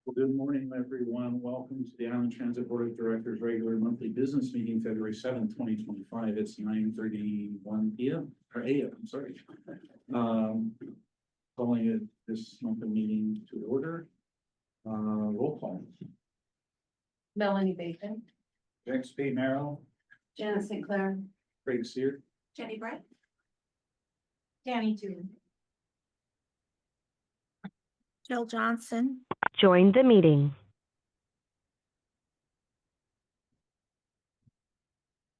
Well, good morning, everyone. Welcome to the Island Transit Board of Directors regular monthly business meeting, February 7th, 2025. It's 9:31 p.m. or a.m. I'm sorry. Calling it this monthly meeting to order. Roll call. Melanie Bacon, James P. Merrill, Janet St. Clair, Craig Sear, Jenny Bright, Danny Toon. Jill Johnson. Joined the meeting.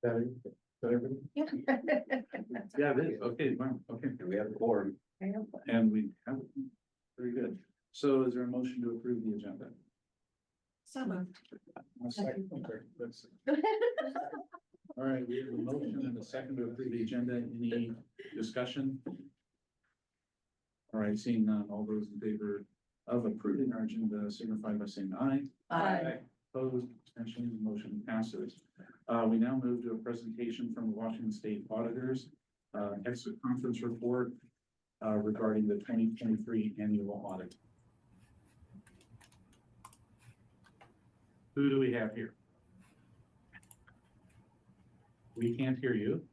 That everybody? Yeah, it is. Okay, wow. Okay, we have a quorum and we have, very good. So is there a motion to approve the agenda? So moved. A second. Okay, let's see. All right, we have a motion and a second to approve the agenda. Any discussion? All right, seeing none, all those in favor of approving our agenda signify by saying aye. Aye. Opposed, abstentions, motion passes. We now move to a presentation from the Washington State Auditors, exit conference report regarding the 2023 annual audit. Who do we have here? We can't hear you.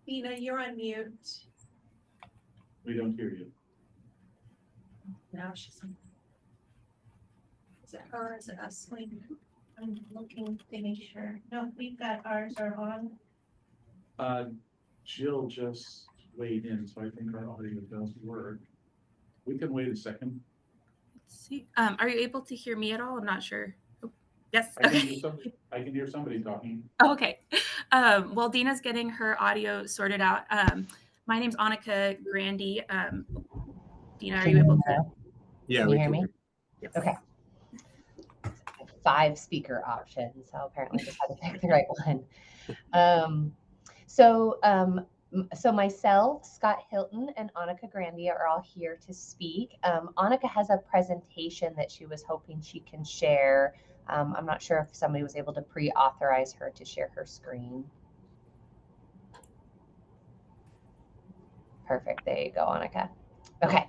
Tina, you're on mute. We don't hear you. Now she's on. Is it her or is it us? I'm looking to make sure. No, we've got ours are on. Jill just weighed in, so I think our audio does work. We can wait a second. Let's see. Are you able to hear me at all? I'm not sure. Oh, yes. I can Okay. hear somebody talking. Oh, okay. While Dina's getting her audio sorted out, my name's Annika Grandy. Dina, are you able to? Yeah, can you hear me? Yes. Okay. 5 speaker options, so apparently just had to pick the right one. So myself, Scott Hilton, and Annika Grandy are all here to speak. Annika has a presentation that she was hoping she can share. I'm not sure if somebody was able to pre-authorize her to share her screen. Perfect. There you go, Annika. Okay.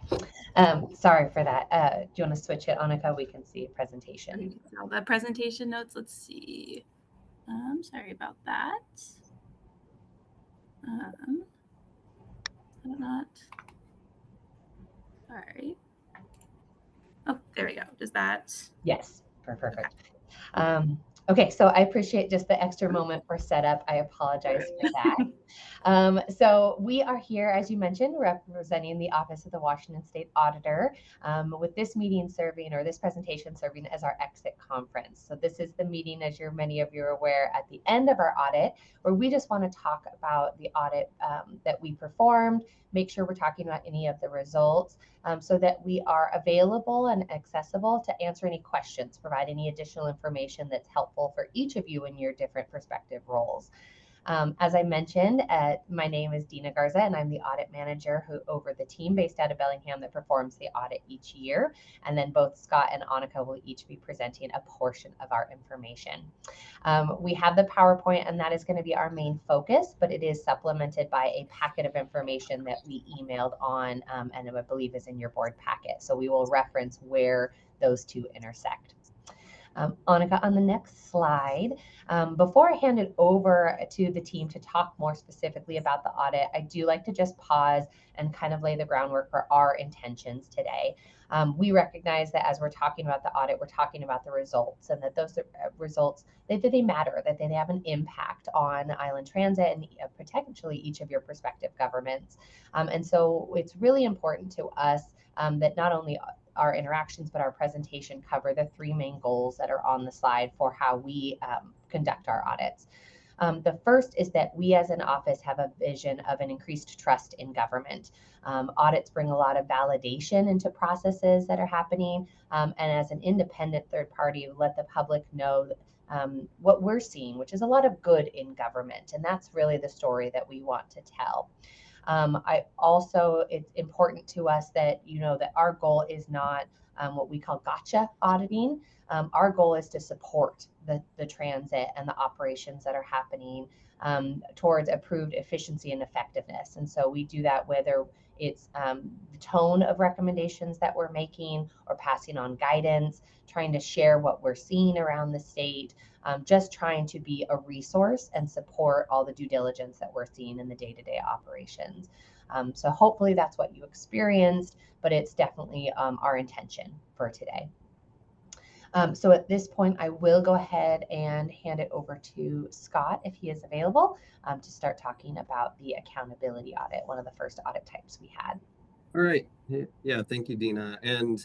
Sorry for that. Do you want to switch it, Annika? We can see a presentation. The presentation notes. Let's see. Sorry about that. Not. Sorry. Oh, there we go. Does that? Yes, perfect. Okay, so I appreciate just the extra moment for setup. I apologize for that. So we are here, as you mentioned, representing the Office of the Washington State Auditor, with this meeting serving, or this presentation serving as our exit conference. So this is the meeting, as many of you are aware, at the end of our audit, where we just want to talk about the audit that we performed, make sure we're talking about any of the results, so that we are available and accessible to answer any questions, provide any additional information that's helpful for each of you in your different perspective roles. As I mentioned, my name is Dina Garza, and I'm the audit manager over the team based out of Bellingham that performs the audit each year. And then both Scott and Annika will each be presenting a portion of our information. We have the PowerPoint, and that is going to be our main focus, but it is supplemented by a packet of information that we emailed on, and I believe is in your board packet. So we will reference where those two intersect. Annika, on the next slide, before I hand it over to the team to talk more specifically about the audit, I do like to just pause and kind of lay the groundwork for our intentions today. We recognize that as we're talking about the audit, we're talking about the results, and that those results, that they matter, that they have an impact on Island Transit and potentially each of your prospective governments. And so it's really important to us that not only our interactions, but our presentation cover the 3 main goals that are on the slide for how we conduct our audits. The first is that we as an office have a vision of an increased trust in government. Audits bring a lot of validation into processes that are happening, and as an independent third party, let the public know what we're seeing, which is a lot of good in government, and that's really the story that we want to tell. It's important to us that that our goal is not what we call gotcha auditing. Our goal is to support the transit and the operations that are happening towards approved efficiency and effectiveness. And so we do that whether It's the tone of recommendations that we're making or passing on guidance, trying to share what we're seeing around the state, just trying to be a resource and support all the due diligence that we're seeing in the day-to-day operations. So hopefully that's what you experienced, but it's definitely our intention for today. So at this point, I will go ahead and hand it over to Scott if he is available to start talking about the accountability audit, one of the first audit types we had. All right. Yeah, thank you, Dina. And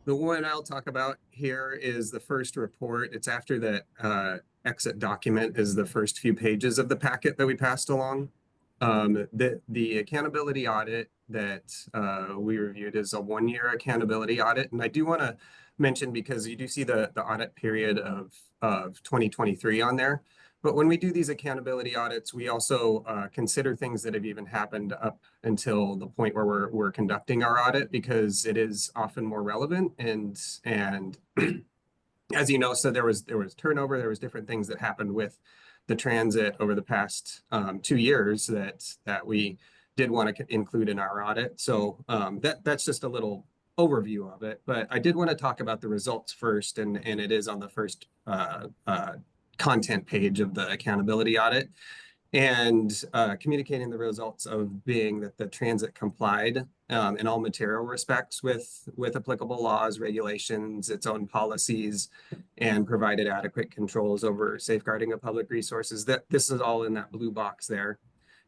the one I'll talk about here is the first report. It's after that exit document is the first few pages of the packet that we passed along. The accountability audit that we reviewed is a 1-year accountability audit. And I do want to mention, because you do see the audit period of 2023 on there. But when we do these accountability audits, we also consider things that have even happened up until the point where we're conducting our audit, because it is often more relevant. And as you know, so there was turnover, there was different things that happened with the transit over the past 2 years that we did want to include in our audit. So that's just a little overview of it. But I did want to talk about the results first, and it is on the first content page of the accountability audit, and communicating the results of being that the transit complied in all material respects with applicable laws, regulations, its own policies, and provided adequate controls over safeguarding of public resources. That this is all in that blue box there.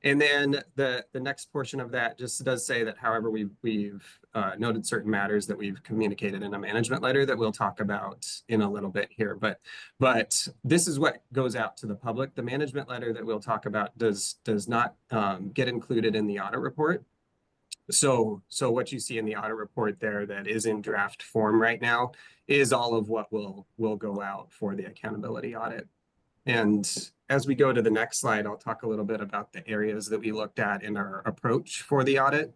And then the next portion of that just does say that, however, we've noted certain matters that we've communicated in a management letter that we'll talk about in a little bit here. But this is what goes out to the public. The management letter that we'll talk about does not get included in the audit report. So what you see in the audit report there that is in draft form right now is all of what will go out for the accountability audit. And as we go to the next slide, I'll talk a little bit about the areas that we looked at in our approach for the audit.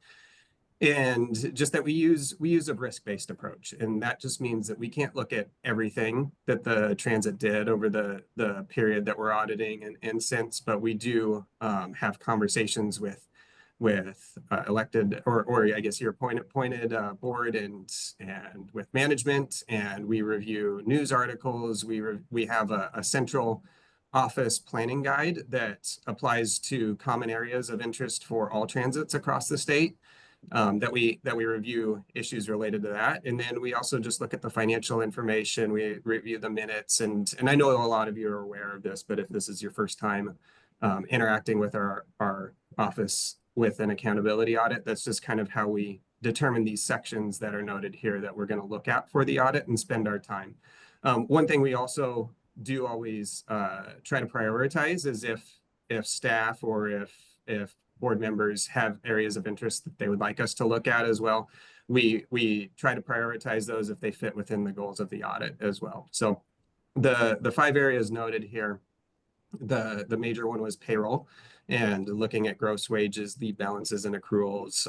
And just that we use a risk-based approach. And that just means that we can't look at everything that the transit did over the period that we're auditing and since, but we do have conversations with elected or I guess your appointed board and with management, and we review news articles. We have a central office planning guide that applies to common areas of interest for all transits across the state, that we review issues related to that. And then we also just look at the financial information. We review the minutes, and I know a lot of you are aware of this, but if this is your first time interacting with our office with an accountability audit, that's just kind of how we determine these sections that are noted here that we're going to look at for the audit and spend our time. One thing we also do always try to prioritize is if staff or if board members have areas of interest that they would like us to look at as well, we try to prioritize those if they fit within the goals of the audit as well. So the 5 areas noted here, the major one was payroll, and looking at gross wages, leave balances and accruals,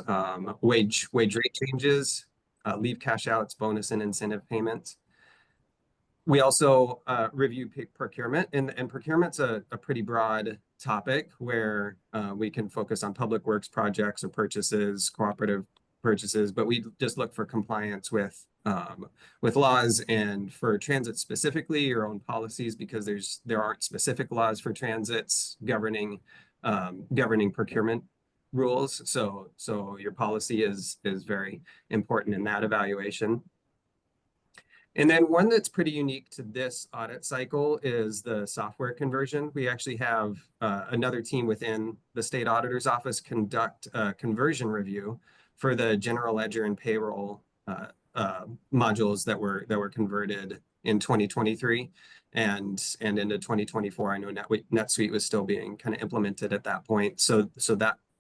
wage rate changes, leave cash outs, bonus and incentive payments. We also review procurement, and procurement's a pretty broad topic where we can focus on public works projects or purchases, cooperative purchases, but we just look for compliance with laws, and for transit specifically, your own policies, because there aren't specific laws for transits governing procurement rules. So your policy is very important in that evaluation. And then one that's pretty unique to this audit cycle is the software conversion. We actually have another team within the state auditor's office conduct a conversion review for the general ledger and payroll modules that were converted in 2023 and into 2024. I know NetSuite was still being kind of implemented at that point. So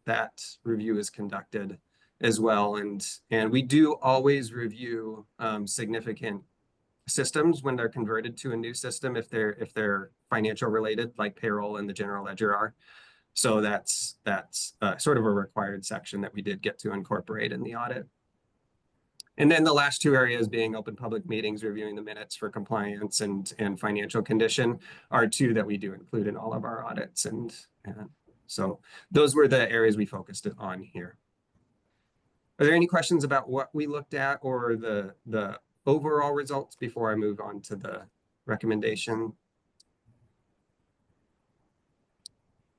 that review is conducted as well. And we do always review significant systems when they're converted to a new system, if they're financial related, like payroll and the general ledger are. So that's sort of a required section that we did get to incorporate in the audit. And then the last 2 areas being open public meetings, reviewing the minutes for compliance and financial condition are 2 that we do include in all of our audits. And so those were the areas we focused on here. Are there any questions about what we looked at or the overall results before I move on to the recommendation?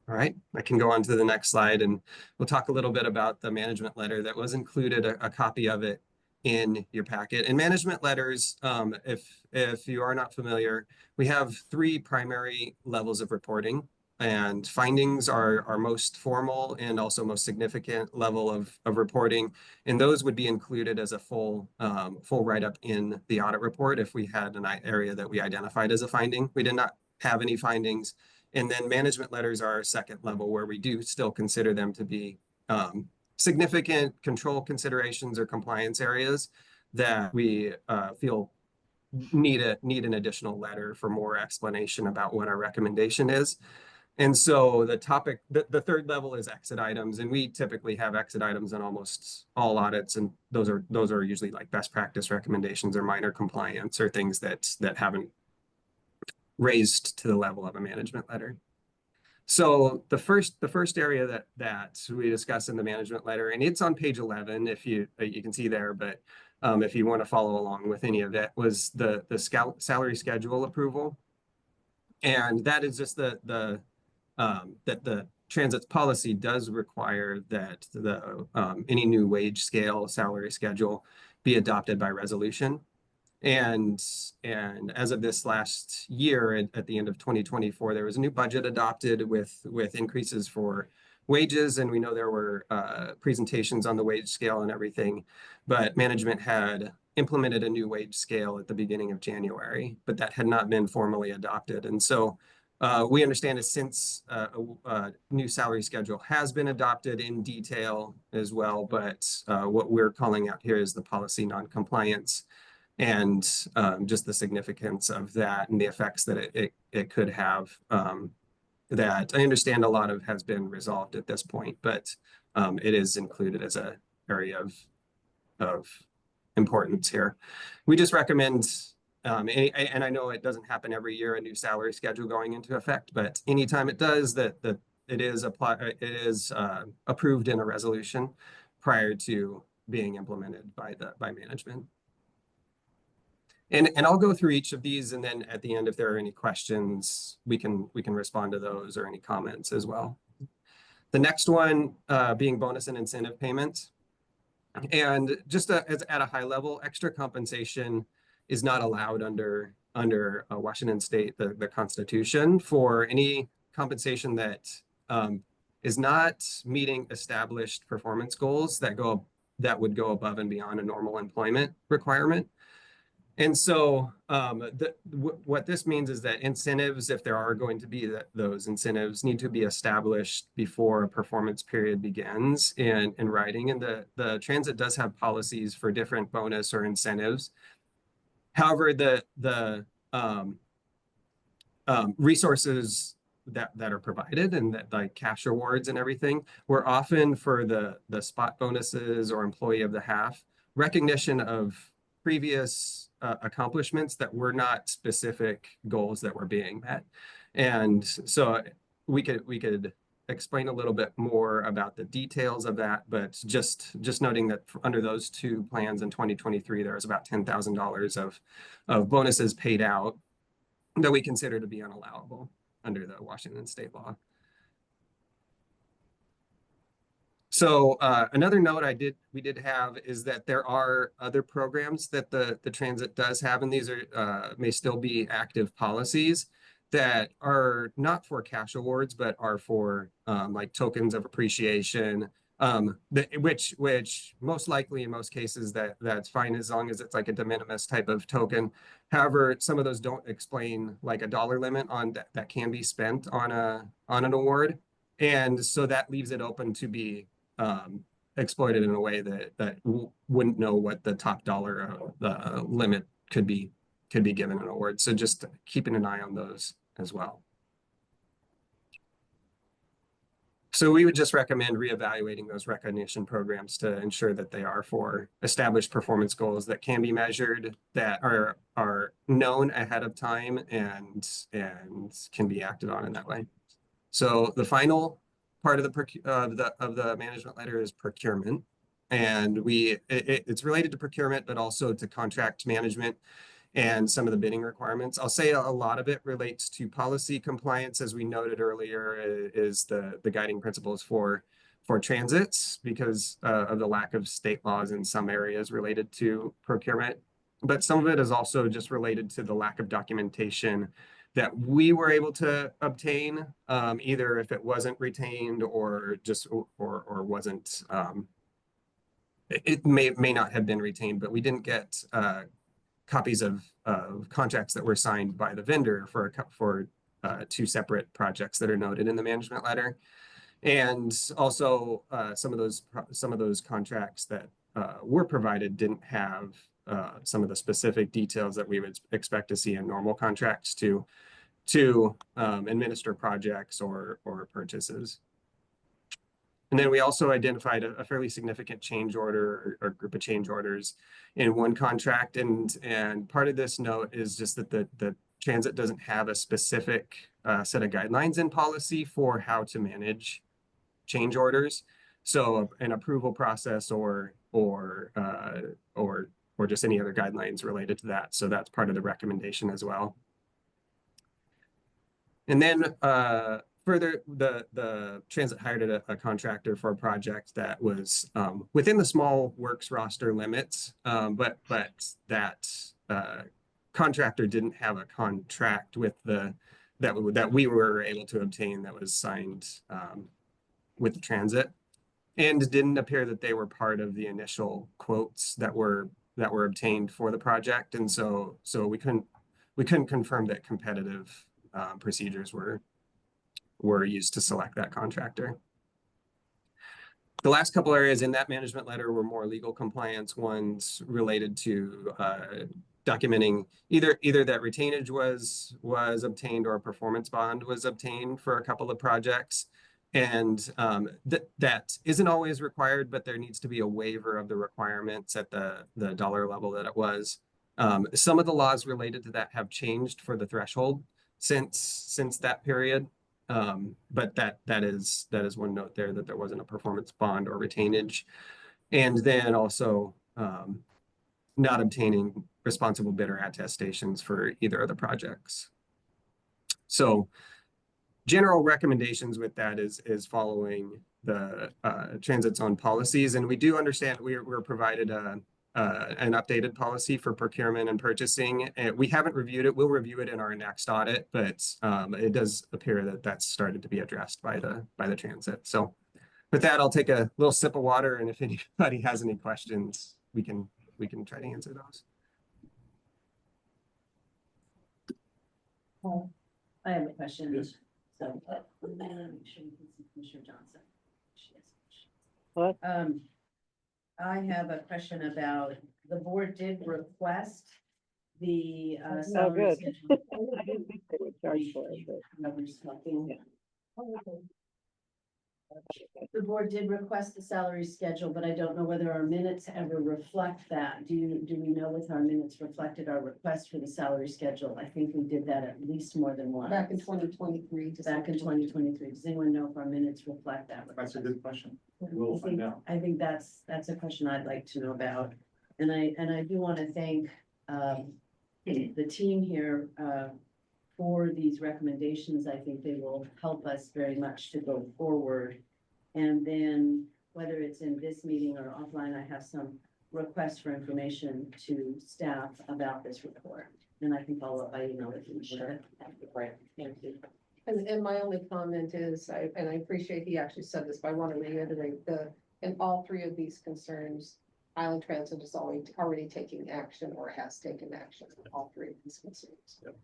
All right, I can go on to the next slide and we'll talk a little bit about the management letter that was included, a copy of it in your packet. And management letters, if you are not familiar, we have 3 primary levels of reporting, and findings are our most formal and also most significant level of reporting. And those would be included as a full write-up in the audit report if we had an area that we identified as a finding. We did not have any findings. And then management letters are our second level, where we do still consider them to be significant control considerations or compliance areas that we feel need an additional letter for more explanation about what our recommendation is. And so the third level is exit items, and we typically have exit items in almost all audits, and those are usually like best practice recommendations or minor compliance or things that haven't raised to the level of a management letter. So the first area that we discuss in the management letter, and it's on page 11 if you can see there, but if you want to follow along with any of it, was the salary schedule approval. And that is just that the transit's policy does require that any new wage scale salary schedule be adopted by resolution. And as of this last year, at the end of 2024, there was a new budget adopted with increases for wages. And we know there were presentations on the wage scale and everything, but management had implemented a new wage scale at the beginning of January, but that had not been formally adopted. And so we understand that since a new salary schedule has been adopted in detail as well, but what we're calling out here is the policy noncompliance, and just the significance of that and the effects that it could have, that I understand a lot of has been resolved at this point, but it is included as an area of importance here. We just recommend, and I know it doesn't happen every year, a new salary schedule going into effect, but anytime it does, that it is approved in a resolution prior to being implemented by management. And I'll go through each of these, and then at the end, if there are any questions, we can respond to those or any comments as well. The next one being bonus and incentive payments. And just at a high level, extra compensation is not allowed under Washington State, the Constitution, for any compensation that is not meeting established performance goals that would go above and beyond a normal employment requirement. And so what this means is that incentives, if there are going to be those incentives, need to be established before a performance period begins in writing. And the transit does have policies for different bonus or incentives. However, the resources that are provided, and that like cash awards and everything, were often for the spot bonuses or employee of the half, recognition of previous accomplishments that were not specific goals that were being met. And so we could explain a little bit more about the details of that, but just noting that under those 2 plans in 2023, there was about $10,000 of bonuses paid out that we consider to be unallowable under the Washington State law. So another note we did have is that there are other programs that the transit does have, and these are may still be active policies that are not for cash awards, but are for like tokens of appreciation, which most likely in most cases that's fine as long as it's like a de minimis type of token. However, some of those don't explain like a dollar limit on that can be spent on an award, and so that leaves it open to be exploited in a way that wouldn't know what the top dollar limit could be given an award. So just keeping an eye on those as well. So we would just recommend reevaluating those recognition programs to ensure that they are for established performance goals that can be measured, that are known ahead of time, and can be acted on in that way. So the final part of the management letter is procurement. And it's related to procurement, but also to contract management and some of the bidding requirements. I'll say a lot of it relates to policy compliance, as we noted earlier, is the guiding principles for transits because of the lack of state laws in some areas related to procurement. But some of it is also just related to the lack of documentation that we were able to obtain, either if it wasn't retained or just or wasn't. It may not have been retained, but we didn't get copies of contracts that were signed by the vendor for two separate projects that are noted in the management letter. And also some of those contracts that were provided didn't have some of the specific details that we would expect to see in normal contracts to administer projects or purchases. And then we also identified a fairly significant change order or group of change orders in one contract. And part of this note is just that the transit doesn't have a specific set of guidelines in policy for how to manage change orders. So an approval process or just any other guidelines related to that. So that's part of the recommendation as well. And then further, the transit hired a contractor for a project that was within the small works roster limits, but that contractor didn't have a contract with that we were able to obtain that was signed with the transit, and it didn't appear that they were part of the initial quotes that were obtained for the project, and so we couldn't confirm that competitive procedures were used to select that contractor. The last couple areas in that management letter were more legal compliance ones related to documenting either that retainage was obtained or a performance bond was obtained for a couple of projects. And that isn't always required, but there needs to be a waiver of the requirements at the dollar level that it was. Some of the laws related to that have changed for the threshold since that period. But that is one note there, that there wasn't a performance bond or retainage. And then also not obtaining responsible bidder attestations for either of the projects. So general recommendations with that is following the transit's own policies. And we do understand we're provided an updated policy for procurement and purchasing. We haven't reviewed it. We'll review it in our next audit, but it does appear that that's started to be addressed by the transit. So with that, I'll take a little sip of water, and if anybody has any questions, we can try to answer those. I have a question. Yes. So, make sure you can see Commissioner Johnson. She has a What? question. I have a question about, the board did request the salary good. schedule. I didn't think they would charge for it, but The board did request the salary schedule, but I don't know whether our minutes ever reflect that. Do we know if our minutes reflected our request for the salary schedule? I think we did that at least more than once. Back in 2023. Back in 2023. Does anyone know if our minutes reflect that? That's a good question. We'll find out. I think that's a question I'd like to know about. And I do want to thank the team here for these recommendations. I think they will help us very much to go forward. And then whether it's in this meeting or offline, I have some requests for information to staff about this report. And I think I'll email it to you. Sure. Great. Thank you. And my only comment is, and I appreciate he actually said this, but I want to reiterate in all three of these concerns, Island Transit is already taking action or has taken action in all three of these concerns. Yep.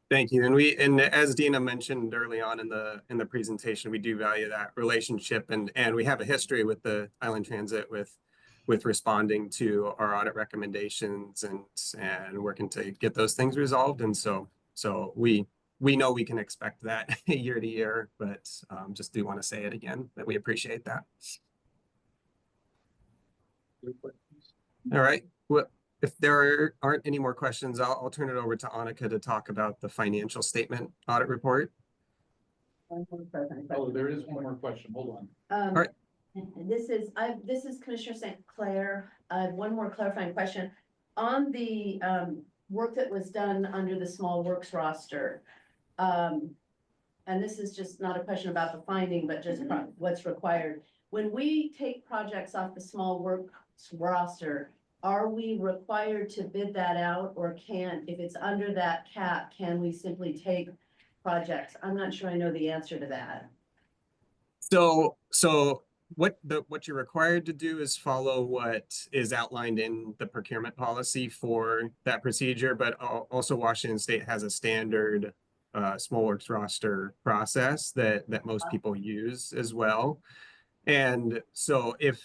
Thank you. And as Dina mentioned early on in the presentation, we do value that relationship, and we have a history with the Island Transit with responding to our audit recommendations and working to get those things resolved. And so we know we can expect that year to year, but just do want to say it again, that we appreciate that. All right. Well, if there aren't any more questions, I'll turn it over to Annika to talk about the financial statement audit report. Oh, there is one more question. Hold on. All right. This is Commissioner St. Clair. I have one more clarifying question. On the, work that was done under the small works roster, and this is just not a question about the finding, but just what's required. When we take projects off the small works roster, are we required to bid that out, or if it's under that cap, can we simply take projects? I'm not sure I know the answer to that. So what you're required to do is follow what is outlined in the procurement policy for that procedure, but also Washington State has a standard small works roster process that most people use as well. And so if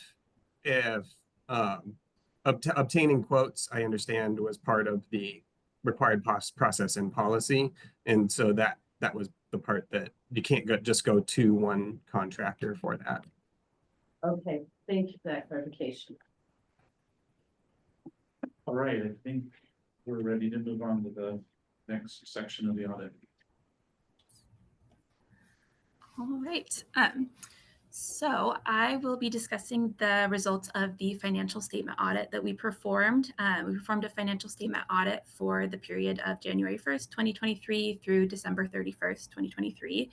obtaining quotes, I understand, was part of the required process and policy, and so that was the part that you can't just go to one contractor for that. Okay, thank you for that clarification. All right, I think we're ready to move on to the next section of the audit. All right. So I will be discussing the results of the financial statement audit that we performed. We performed a financial statement audit for the period of January 1st, 2023 through December 31st, 2023.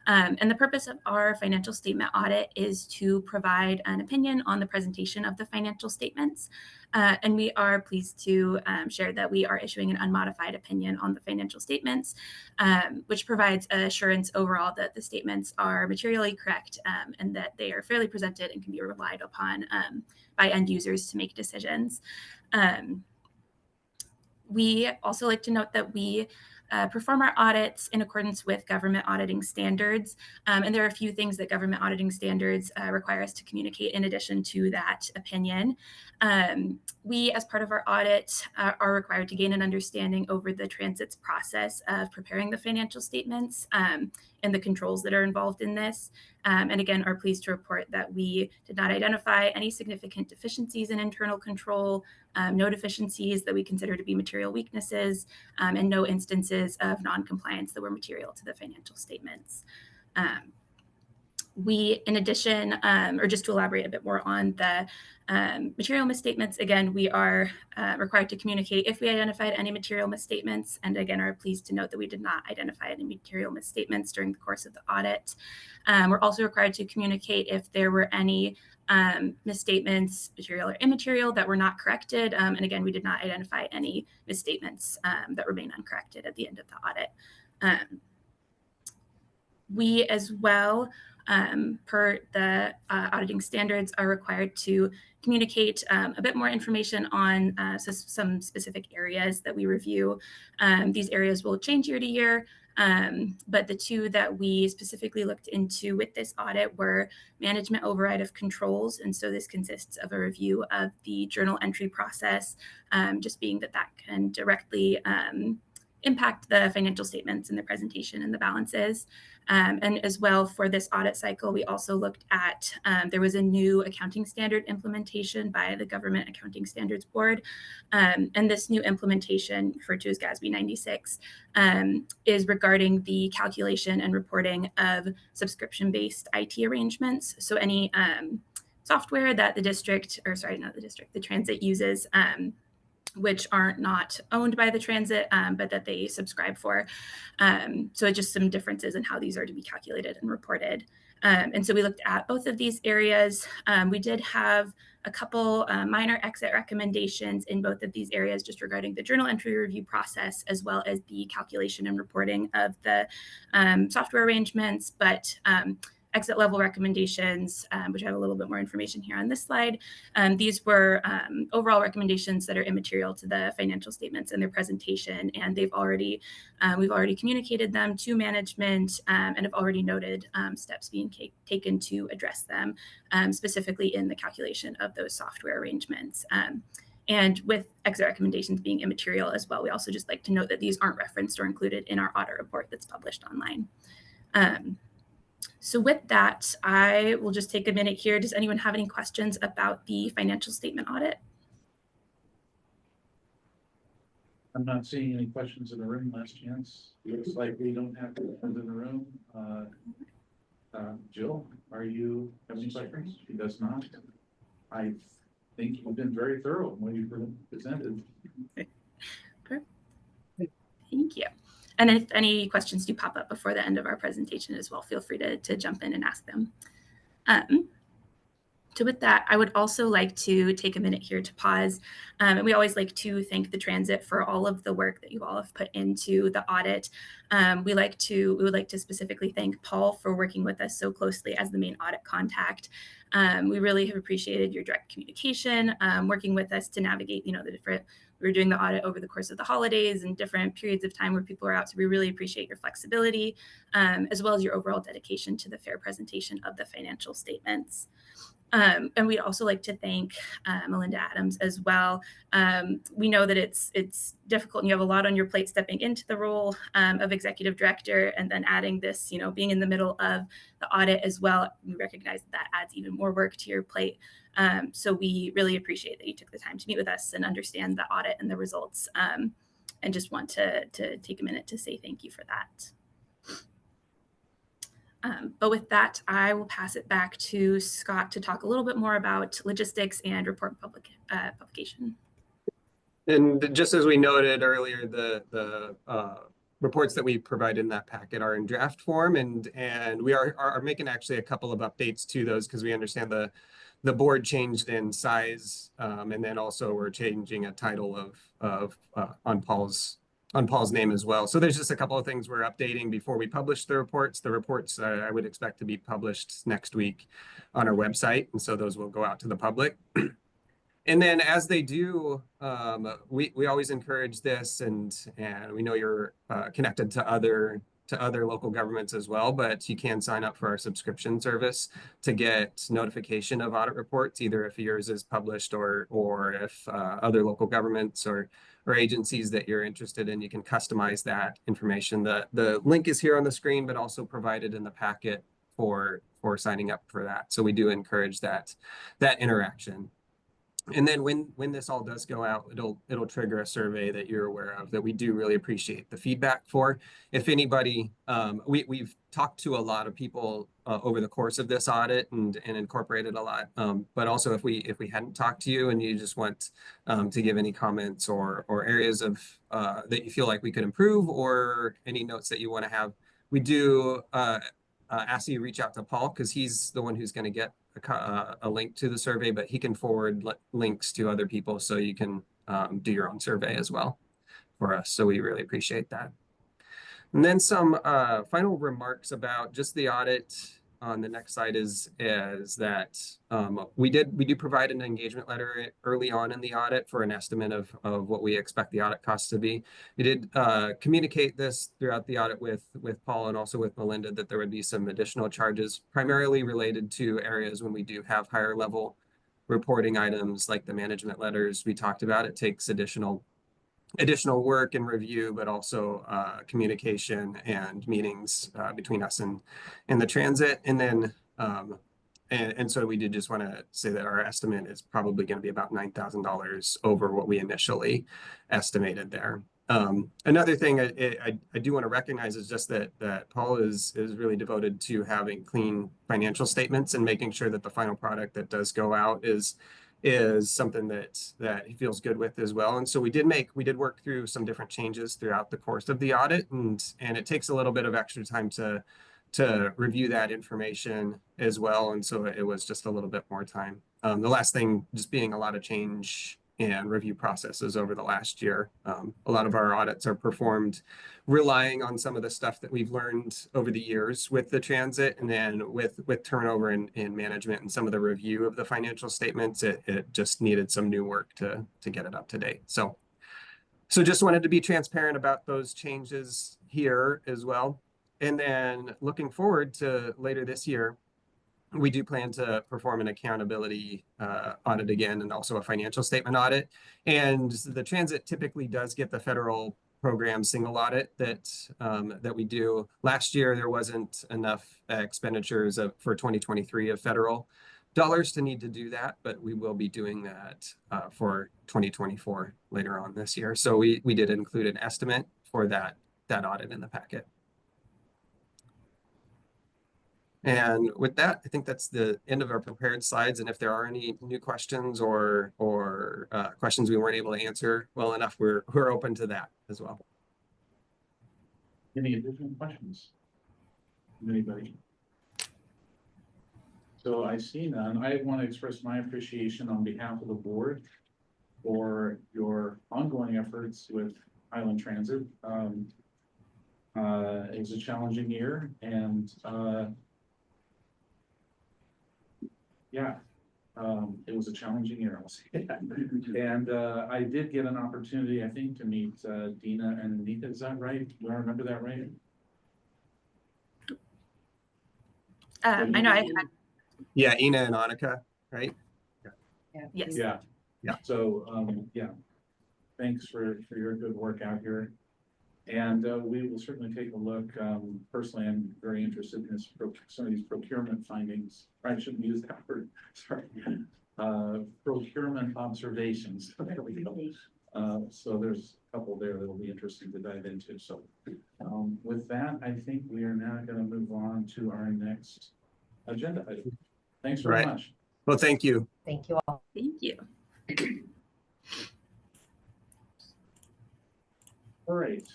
And the purpose of our financial statement audit is to provide an opinion on the presentation of the financial statements. And we are pleased to share that we are issuing an unmodified opinion on the financial statements, which provides assurance overall that the statements are materially correct and that they are fairly presented and can be relied upon by end users to make decisions. We also like to note that we perform our audits in accordance with government auditing standards. And there are a few things that government auditing standards require us to communicate in addition to that opinion. We, as part of our audit, are required to gain an understanding over the transit's process of preparing the financial statements and the controls that are involved in this. And again, are pleased to report that we did not identify any significant deficiencies in internal control, no deficiencies that we consider to be material weaknesses, and no instances of non-compliance that were material to the financial statements. We, in addition, or just to elaborate a bit more on the material misstatements, again, we are required to communicate if we identified any material misstatements, and again, are pleased to note that we did not identify any material misstatements during the course of the audit. We're also required to communicate if there were any misstatements, material or immaterial, that were not corrected. And again, we did not identify any misstatements that remain uncorrected at the end of the audit. We as well, per the auditing standards, are required to communicate a bit more information on some specific areas that we review. These areas will change year to year, but the two that we specifically looked into with this audit were management override of controls. And so this consists of a review of the journal entry process, just being that can directly impact the financial statements and the presentation and the balances. And as well, for this audit cycle, we also looked at, there was a new accounting standard implementation by the Government Accounting Standards Board. And this new implementation, referred to as GASB 96, is regarding the calculation and reporting of subscription-based IT arrangements. So any software that the transit uses, which are not owned by the transit, but that they subscribe for. So it's just some differences in how these are to be calculated and reported. And so we looked at both of these areas. We did have a couple minor exit recommendations in both of these areas, just regarding the journal entry review process, as well as the calculation and reporting of the software arrangements. But exit level recommendations, which I have a little bit more information here on this slide. These were overall recommendations that are immaterial to the financial statements and their presentation, and we've already communicated them to management and have already noted steps being taken to address them, specifically in the calculation of those software arrangements. And with exit recommendations being immaterial as well, we also just like to note that these aren't referenced or included in our audit report that's published online. So with that, I will just take a minute here. Does anyone have any questions about the financial statement audit? I'm not seeing any questions in the room. Last chance. Looks like we don't have questions in the room. Jill, are you have any questions? She does not. I think you've been very thorough in what you've presented. Thank you. And if any questions do pop up before the end of our presentation as well, feel free to jump in and ask them. So with that, I would also like to take a minute here to pause. And we always like to thank the Transit for all of the work that you all have put into the audit. We would like to specifically thank Paul for working with us so closely as the main audit contact. We really have appreciated your direct communication, working with us to navigate, we were doing the audit over the course of the holidays and different periods of time where people are out. So we really appreciate your flexibility, as well as your overall dedication to the fair presentation of the financial statements. And we'd also like to thank Melinda Adams as well. We know that it's difficult and you have a lot on your plate stepping into the role of executive director and then adding this, being in the middle of the audit as well. We recognize that adds even more work to your plate. So we really appreciate that you took the time to meet with us and understand the audit and the results, and just want to take a minute to say thank you for that. But with that, I will pass it back to Scott to talk a little bit more about logistics and report publication. And just as we noted earlier, the reports that we provide in that packet are in draft form, and we are making actually a couple of updates to those because we understand the board changed in size, and then also we're changing a title of on Paul's name as well. So there's just a couple of things we're updating before we publish the reports. The reports I would expect to be published next week on our website, and so those will go out to the public. And then as they do, we always encourage this, and we know you're connected to other local governments as well, but you can sign up for our subscription service to get notification of audit reports, either if yours is published or if other local governments or agencies that you're interested in, you can customize that information. The link is here on the screen, but also provided in the packet for signing up for that. So we do encourage that interaction. And then when this all does go out, it'll trigger a survey that you're aware of that we do really appreciate the feedback for. If anybody, we've talked to a lot of people over the course of this audit and incorporated a lot. But also if we hadn't talked to you and you just want to give any comments or areas of that you feel like we could improve or any notes that you want to have, we do ask you to reach out to Paul because he's the one who's going to get a link to the survey, but he can forward links to other people so you can do your own survey as well for us. So we really appreciate that. And then some final remarks about just the audit on the next slide is that we do provide an engagement letter early on in the audit for an estimate of what we expect the audit costs to be. We did communicate this throughout the audit with Paul and also with Melinda that there would be some additional charges primarily related to areas when we do have higher level reporting items like the management letters we talked about. It takes additional work and review, but also communication and meetings between us and the transit. And then, and so we did just want to say that our estimate is probably going to be about $9,000 over what we initially estimated there. Another thing I do want to recognize is just that Paul is really devoted to having clean financial statements and making sure that the final product that does go out is something that he feels good with as well. And so we did work through some different changes throughout the course of the audit, and it takes a little bit of extra time to review that information as well. And so it was just a little bit more time. The last thing just being a lot of change and review processes over the last year. A lot of our audits are performed relying on some of the stuff that we've learned over the years with the transit, and then with turnover in management and some of the review of the financial statements, it just needed some new work to get it up to date. So just wanted to be transparent about those changes here as well. And then looking forward to later this year, we do plan to perform an accountability audit again, and also a financial statement audit. And the transit typically does get the federal program single audit that we do. Last year, there wasn't enough expenditures for 2023 of federal dollars to need to do that, but we will be doing that for 2024 later on this year. So we did include an estimate for that audit in the packet. And with that, I think that's the end of our prepared slides. And if there are any new questions or questions we weren't able to answer well enough, we're open to that as well. Any additional questions? Anybody? So I see none. I want to express my appreciation on behalf of the board for your ongoing efforts with Highland Transit. It was a challenging year, and it was a challenging year, I'll say that. And I did get an opportunity, I think, to meet Dina and Anita. Is that right? Do I remember that right? I know I've had, Yeah, Ina and Annika, right? yes. Yeah. Yeah. So, thanks for your good work out here. And we will certainly take a look. Personally, I'm very interested in some of these procurement findings. I shouldn't use that word, sorry. Procurement observations. There we go. So there's a couple there that will be interesting to dive into. So with that, I think we are now going to move on to our next agenda item. Thanks very much. Well, thank you. Thank you all. Thank you. All right.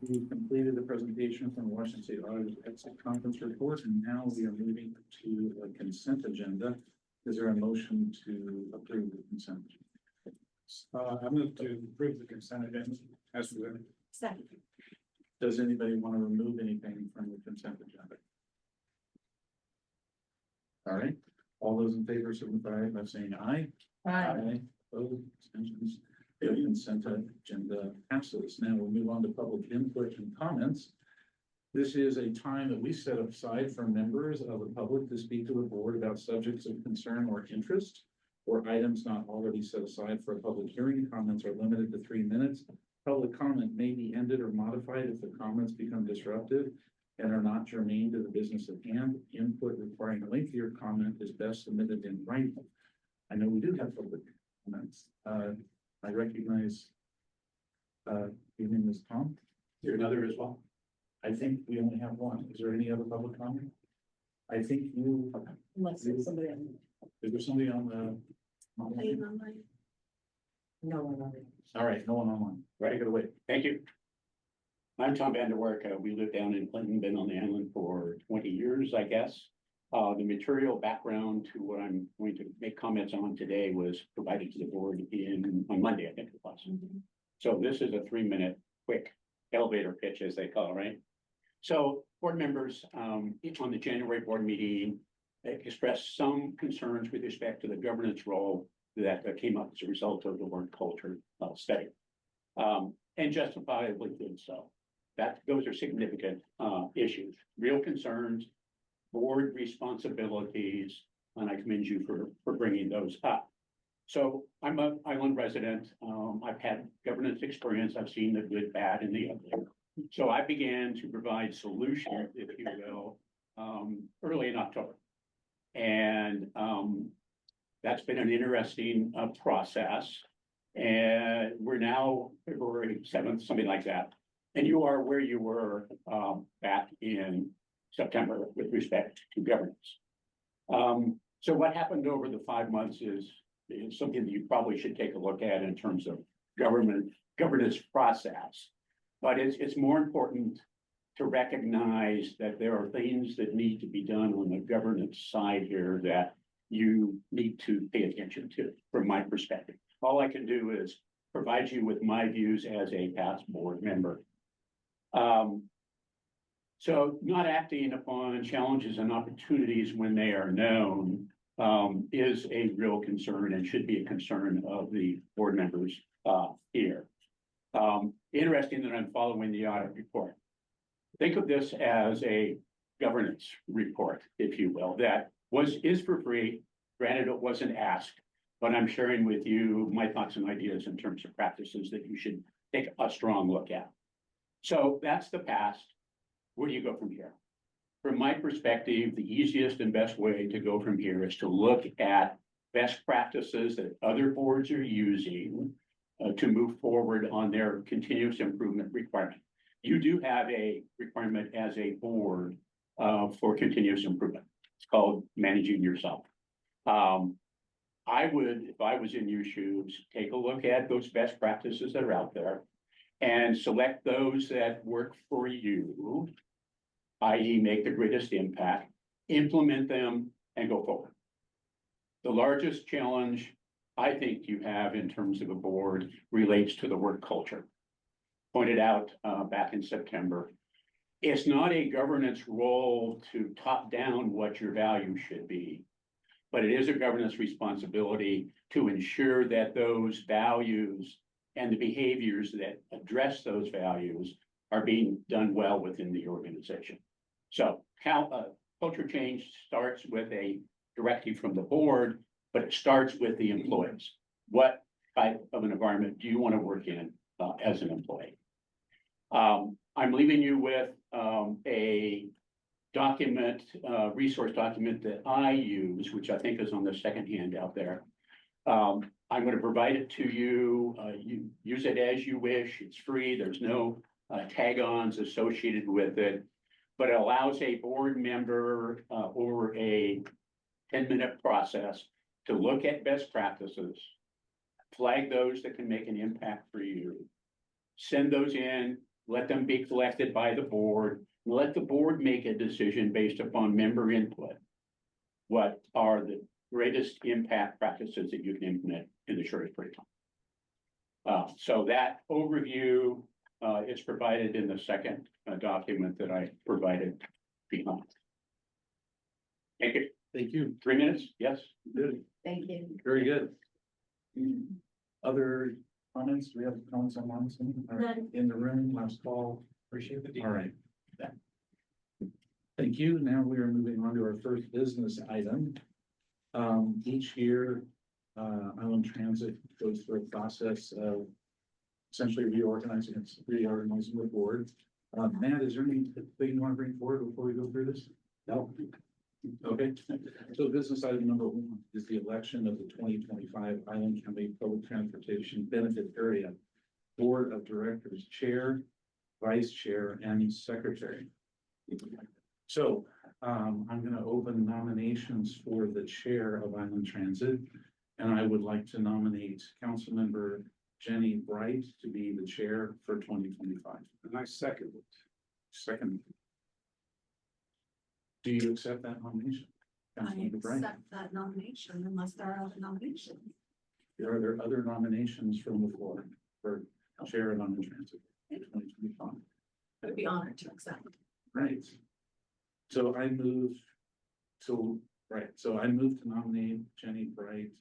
We completed the presentation from the Washington State Auditor's Exit Conference Report, and now we are moving to a consent agenda. Is there a motion to approve the consent? I move to approve the consent agenda as presented. Second. Does anybody want to remove anything from the consent agenda? All right. All those in favor signify by saying aye. Aye. Opposed, abstentions. The consent agenda passes. Now we'll move on to public input and comments. This is a time that we set aside for members of the public to speak to the board about subjects of concern or interest, or items not already set aside for a public hearing. Comments are limited to 3 minutes. Public comment may be ended or modified if the comments become disruptive and are not germane to the business at hand. Input requiring a lengthier comment is best submitted in writing. I know we do have public comments. I recognize your name is Tom. Is there another as well? I think we only have one. Is there any other public comment? I think you. Unless there's somebody on. Is there somebody on the? No one on it. All right, no one online. Take it away. Thank you. I'm Tom Vanderwerk. We live down in Clinton, been on the island for 20 years, I guess. The material background to what I'm going to make comments on today was provided to the board on Monday, I think it was. So this is a 3-minute quick elevator pitch, as they call it, right? So board members, on the January board meeting, expressed some concerns with respect to the governance role that came up as a result of the word culture study, and justifiably did so. Those are significant issues, real concerns, board responsibilities, and I commend you for bringing those up. So I'm an island resident. I've had governance experience. I've seen the good, bad, and the ugly. So I began to provide solutions, if you will, early in October. And that's been an interesting process. And we're now February 7th, something like that. And you are where you were back in September with respect to governance. So what happened over the 5 months is something that you probably should take a look at in terms of governance process. But it's more important to recognize that there are things that need to be done on the governance side here that you need to pay attention to, from my perspective. All I can do is provide you with my views as a past board member. So not acting upon challenges and opportunities when they are known is a real concern and should be a concern of the board members here. Interesting that I'm following the audit report. Think of this as a governance report, if you will, that is for free. Granted, it wasn't asked, but I'm sharing with you my thoughts and ideas in terms of practices that you should take a strong look at. So that's the past. Where do you go from here? From my perspective, the easiest and best way to go from here is to look at best practices that other boards are using to move forward on their continuous improvement requirement. You do have a requirement as a board for continuous improvement. It's called managing yourself. I would, if I was in your shoes, take a look at those best practices that are out there and select those that work for you, i.e. make the greatest impact, implement them and go forward. The largest challenge I think you have in terms of a board relates to the work culture. Pointed out back in September, it's not a governance role to top down what your values should be, but it is a governance responsibility to ensure that those values and the behaviors that address those values are being done well within the organization. So culture change starts with a directive from the board, but it starts with the employees. What type of an environment do you want to work in as an employee? I'm leaving you with a document, resource document that I use, which I think is on the second handout there. I'm going to provide it to you. You use it as you wish. It's free. There's no tag-ons associated with it, but it allows a board member over a 10-minute process to look at best practices, flag those that can make an impact for you, send those in, let them be collected by the board, let the board make a decision based upon member input. What are the greatest impact practices that you can implement in the shortest period of time? So that overview is provided in the second document that I provided behind. Thank you. Thank you. 3 minutes? Yes. Good. Thank you. Very good. Other comments? Do we have comments on Monson? None. In the room, last call. Appreciate it. All right. Thank you. Now we are moving on to our first business item. Each year, Island Transit goes through a process of essentially reorganizing the board. Matt, is there anything you want to bring forward before we go through this? No. Okay, so business item number 1 is the election of the 2025 Island County Public Transportation Benefit Area Board of Directors Chair, Vice Chair, and Secretary. So I'm going to open nominations for the Chair of Island Transit, and I would like to nominate Councilmember Jenny Bright to be the Chair for 2025. And I second it. Second. Do you accept that nomination? I Councilmember Bright? accept that nomination unless there are other nominations. Are there other nominations from the floor for Chair of Island Transit in 2025? I'd be honored to accept. Right. So I move to nominate Jenny Bright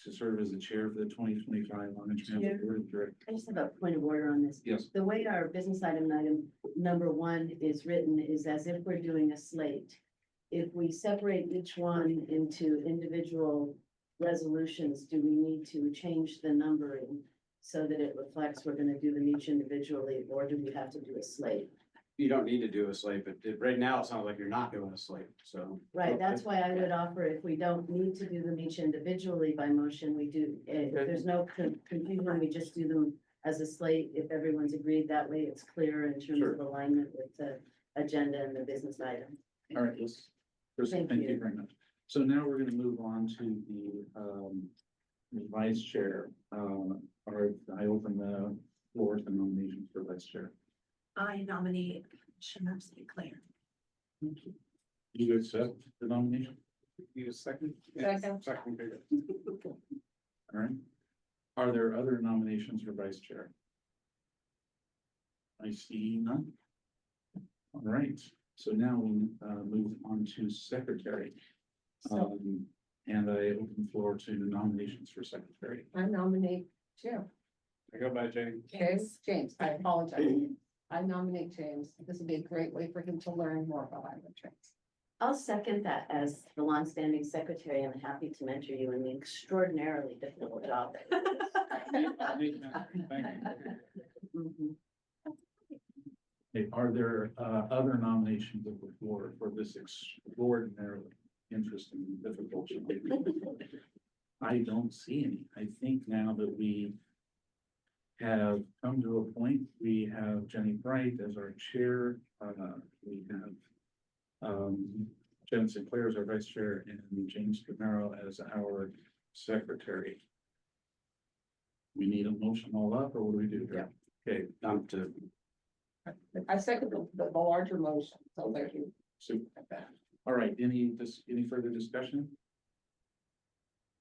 to serve as the chair for the 2025 Island Transit Board of Directors. I just have a point of order on this. Yes. The way our business item number 1 is written is as if we're doing a slate. If we separate each one into individual resolutions, do we need to change the numbering so that it reflects we're going to do them each individually, or do we have to do a slate? You don't need to do a slate, but right now it sounds like you're not doing a slate, so. Right, that's why I would offer if we don't need to do them each individually by motion, we do, if there's no confusion, we just do them as a slate. If everyone's agreed that way, it's clear in terms of alignment with the agenda and the business item. All right, let's, first, Thank thank you you. very much. So now we're going to move on to the vice chair. I open the floor to nominations for vice chair. I nominate Commissioner St. Clair. Do you accept the nomination? You a second? Second. Second. All right. Are there other nominations for vice chair? I see none. All right, so now we move on to secretary. So And I open the floor to nominations for secretary. I nominate Jim. I go by James. James, I apologize. I nominate James. This would be a great way for him to learn more about Island Transit. I'll second that as the longstanding secretary. I'm happy to mentor you in the extraordinarily difficult job. Thank you. Mhm. Okay, are there other nominations of the floor for this extraordinarily interesting and difficult job? I don't see any. I think now that we have come to a point, we have Jenny Bright as our chair. We have Jen Sinclair as our vice chair and James Camaro as our secretary. We need a motion all up, or what do we do here? Okay, To, I second the larger motion, so thank you. super. All right, any further discussion?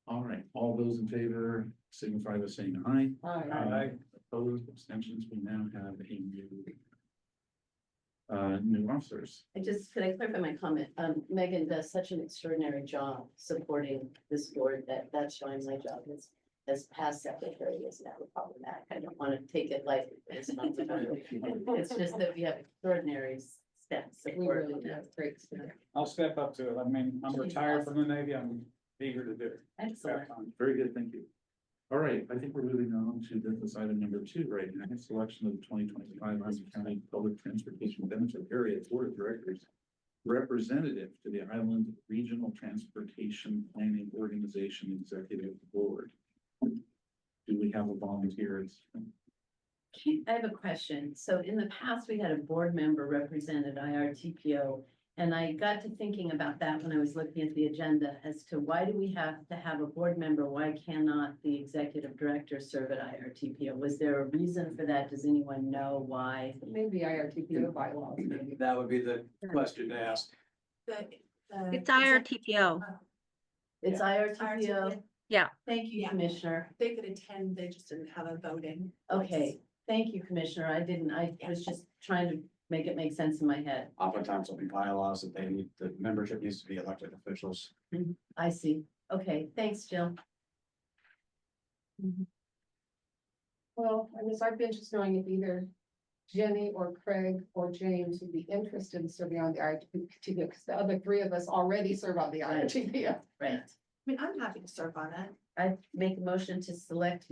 All right, all those in favor signify by saying aye. Aye. Opposed, abstentions, we now have a new officers. Could I clarify my comment? Megan does such an extraordinary job supporting this board that's showing my job as past secretary is never problematic. I don't want to take it lightly. It's just that we have extraordinary steps. We really have great stuff. I'll step up to it. I mean, I'm She's retired from the awesome. Navy. I'm eager to do it. Excellent. Very good, thank you. All right, I think we're moving on to business item number 2 right now, selection of the 2025 Island County Public Transportation Benefit Area Board of Directors representative to the Island Regional Transportation Planning Organization Executive Board. Do we have a volunteer? I have a question. So in the past, we had a board member represented IRTPO. And I got to thinking about that when I was looking at the agenda as to why do we have to have a board member? Why cannot the executive director serve at IRTPO? Was there a reason for that? Does anyone know why? Maybe IRTPO bylaws. maybe. That would be the question to ask. It's IRTPO. It's IRTPO. Yeah. Thank you, Yeah. Commissioner. They could attend, they just didn't have a voting. Okay, thank you, Commissioner. I was just trying to make it make sense in my head. Oftentimes there'll be bylaws that the membership needs to be elected officials. I see. Okay, thanks, Jill. Well, I guess I've been just knowing if either Jenny or Craig or James would be interested in serving on the IRTPO, because the other three of us already serve on the IRTPO. Right. I mean, I'm happy to serve on it. I make a motion to select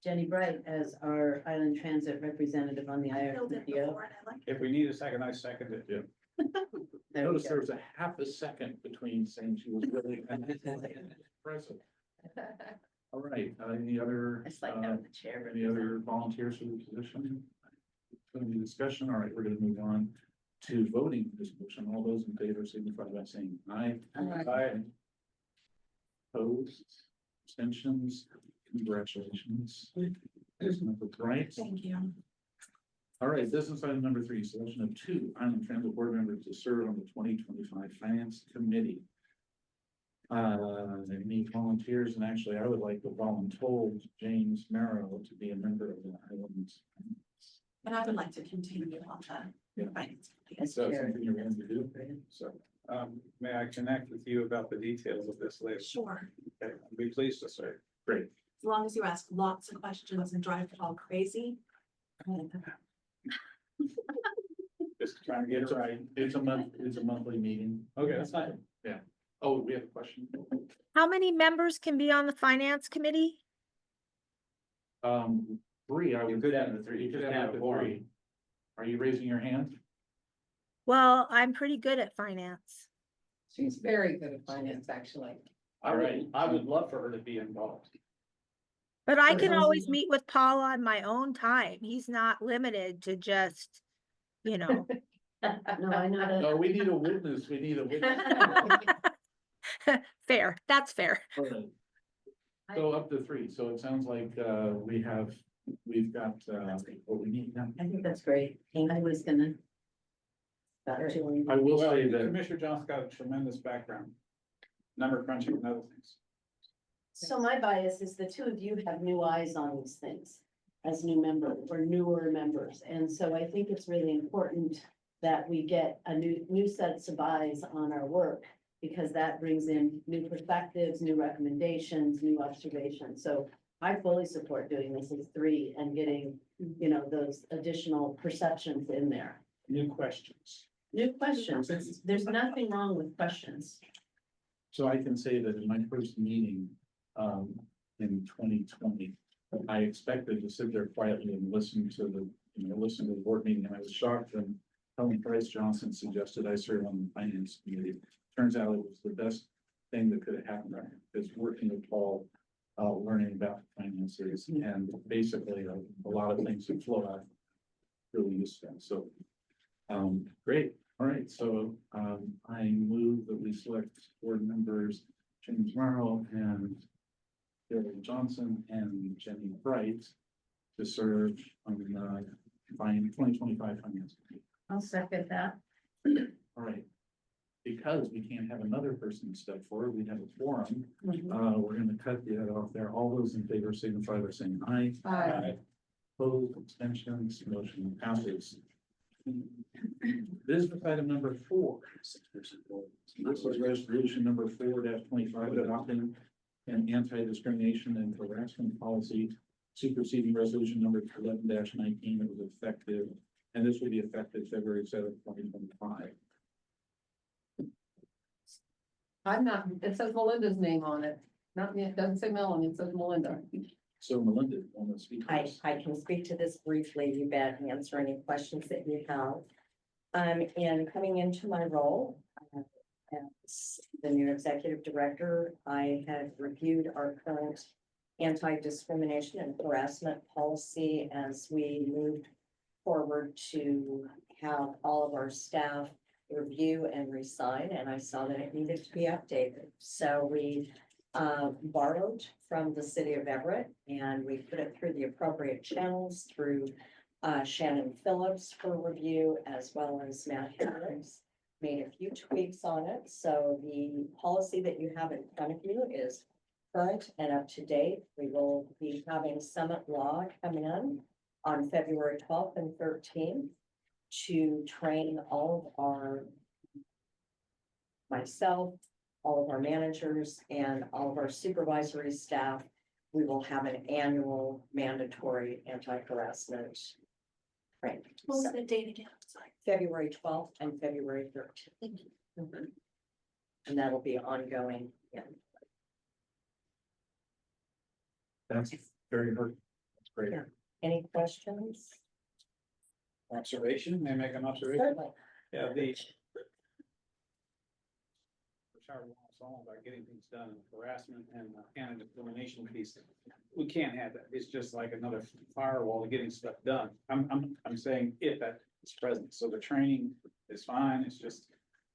Jenny Bright as our Island Transit representative on the Filled it IRTPO. before and I like it. If we need a second, I second it. Yeah. There we Notice go. there was a half a second between saying she was really impressive. All right, any other, I just like having the chair. any other volunteers for the position? Any discussion? All right, we're gonna move on to voting this motion. All those in favor signify by saying aye. Aye. Opposed, abstentions, congratulations. Member Bright. Thank you. All right, business item number 3, selection of 2 Island Transit Board members to serve on the 2025 Finance Committee. They need volunteers, and actually I would like to volunteer James Merrow to be a member of the Island. And I would like to continue on Yeah. the finance. As So chair. something you're going to do, so. May I connect with you about the details of this later? Sure, Okay, I'd be pleased to serve. Great. as long as you ask lots of questions and drive it all crazy. Just trying to get it right. It's a monthly meeting. Okay, that's fine. Yeah. Oh, we have a question. How many members can be on the finance committee? 3, I You would. could have the 3. You could just have have the the 4. 3. Are you raising your hand? Well, I'm pretty good at finance. She's very good at finance, actually. I would love for her to be involved. But I But can those- always meet with Paul on my own time. He's not limited to just, you know. No, I know. No, we need a witness. We need a witness. Fair, that's fair. All right. So up to 3. So it sounds like we've got what we need now. I think that's great. I was gonna. I will Well, say that Commissioner Johnson's got a tremendous background. Number crunching and other things. So my bias is the two of you have new eyes on these things as new members or newer members. And so I think it's really important that we get a new sets of eyes on our work, because that brings in new perspectives, new recommendations, new observations. So I fully support doing this as 3 and getting, those additional perceptions in there. New questions. New questions. There's nothing wrong with questions. So I can say that in my first meeting, in 2020, I expected to sit there quietly and listen to the board meeting, and I was shocked when Helen Price Johnson suggested I serve on the finance committee. Turns out it was the best thing that could have happened, is working with Paul, learning about finances, and basically a lot of things that flow out really useful. So, great. All right, so, I move that we select board members James Merrill and Gary Johnson and Jenny Bright to serve on the 2025 finance committee. I'll second that. All right. Because we can't have another person step forward, we have a forum. We're gonna cut the other off there. All those in favor signify by saying aye. Aye. Opposed, abstentions, motion passes. Business item number 4. This is resolution number 4-25, adopting an anti-discrimination and harassment policy superseding resolution number 11-19 that was effective, and this will be effective February 7th, 2025. I'm not, it says Melinda's name on it, not me, it doesn't say Melanie, it says Melinda. So Melinda, want to speak to this? I can speak to this briefly, you bet, and answer any questions that you have. In coming into my role as the new executive director, I have reviewed our current anti-discrimination and harassment policy as we moved forward to have all of our staff review and resign, and I saw that it needed to be updated. So we borrowed from the city of Everett and we put it through the appropriate channels through Shannon Phillips for review, as well as Matt Hendricks. Made a few tweaks on it. So the policy that you have in front of you is current and up to date. We will be having Summit Law come in on February 12th and 13th to train all of our, myself, all of our managers and all of our supervisory staff. We will have an annual mandatory anti-harassment training. What was So, the date again? Sorry. February 12th and February 13th. And that'll be ongoing. Yeah. That's very hard. That's great. Yeah. Any questions? Observation, may I make an observation? Certainly. Yeah, which are all about getting things done, harassment and anti-discrimination piece. We can't have that. It's just like another firewall to getting stuff done. I'm saying if that is present. So the training is fine. It's just,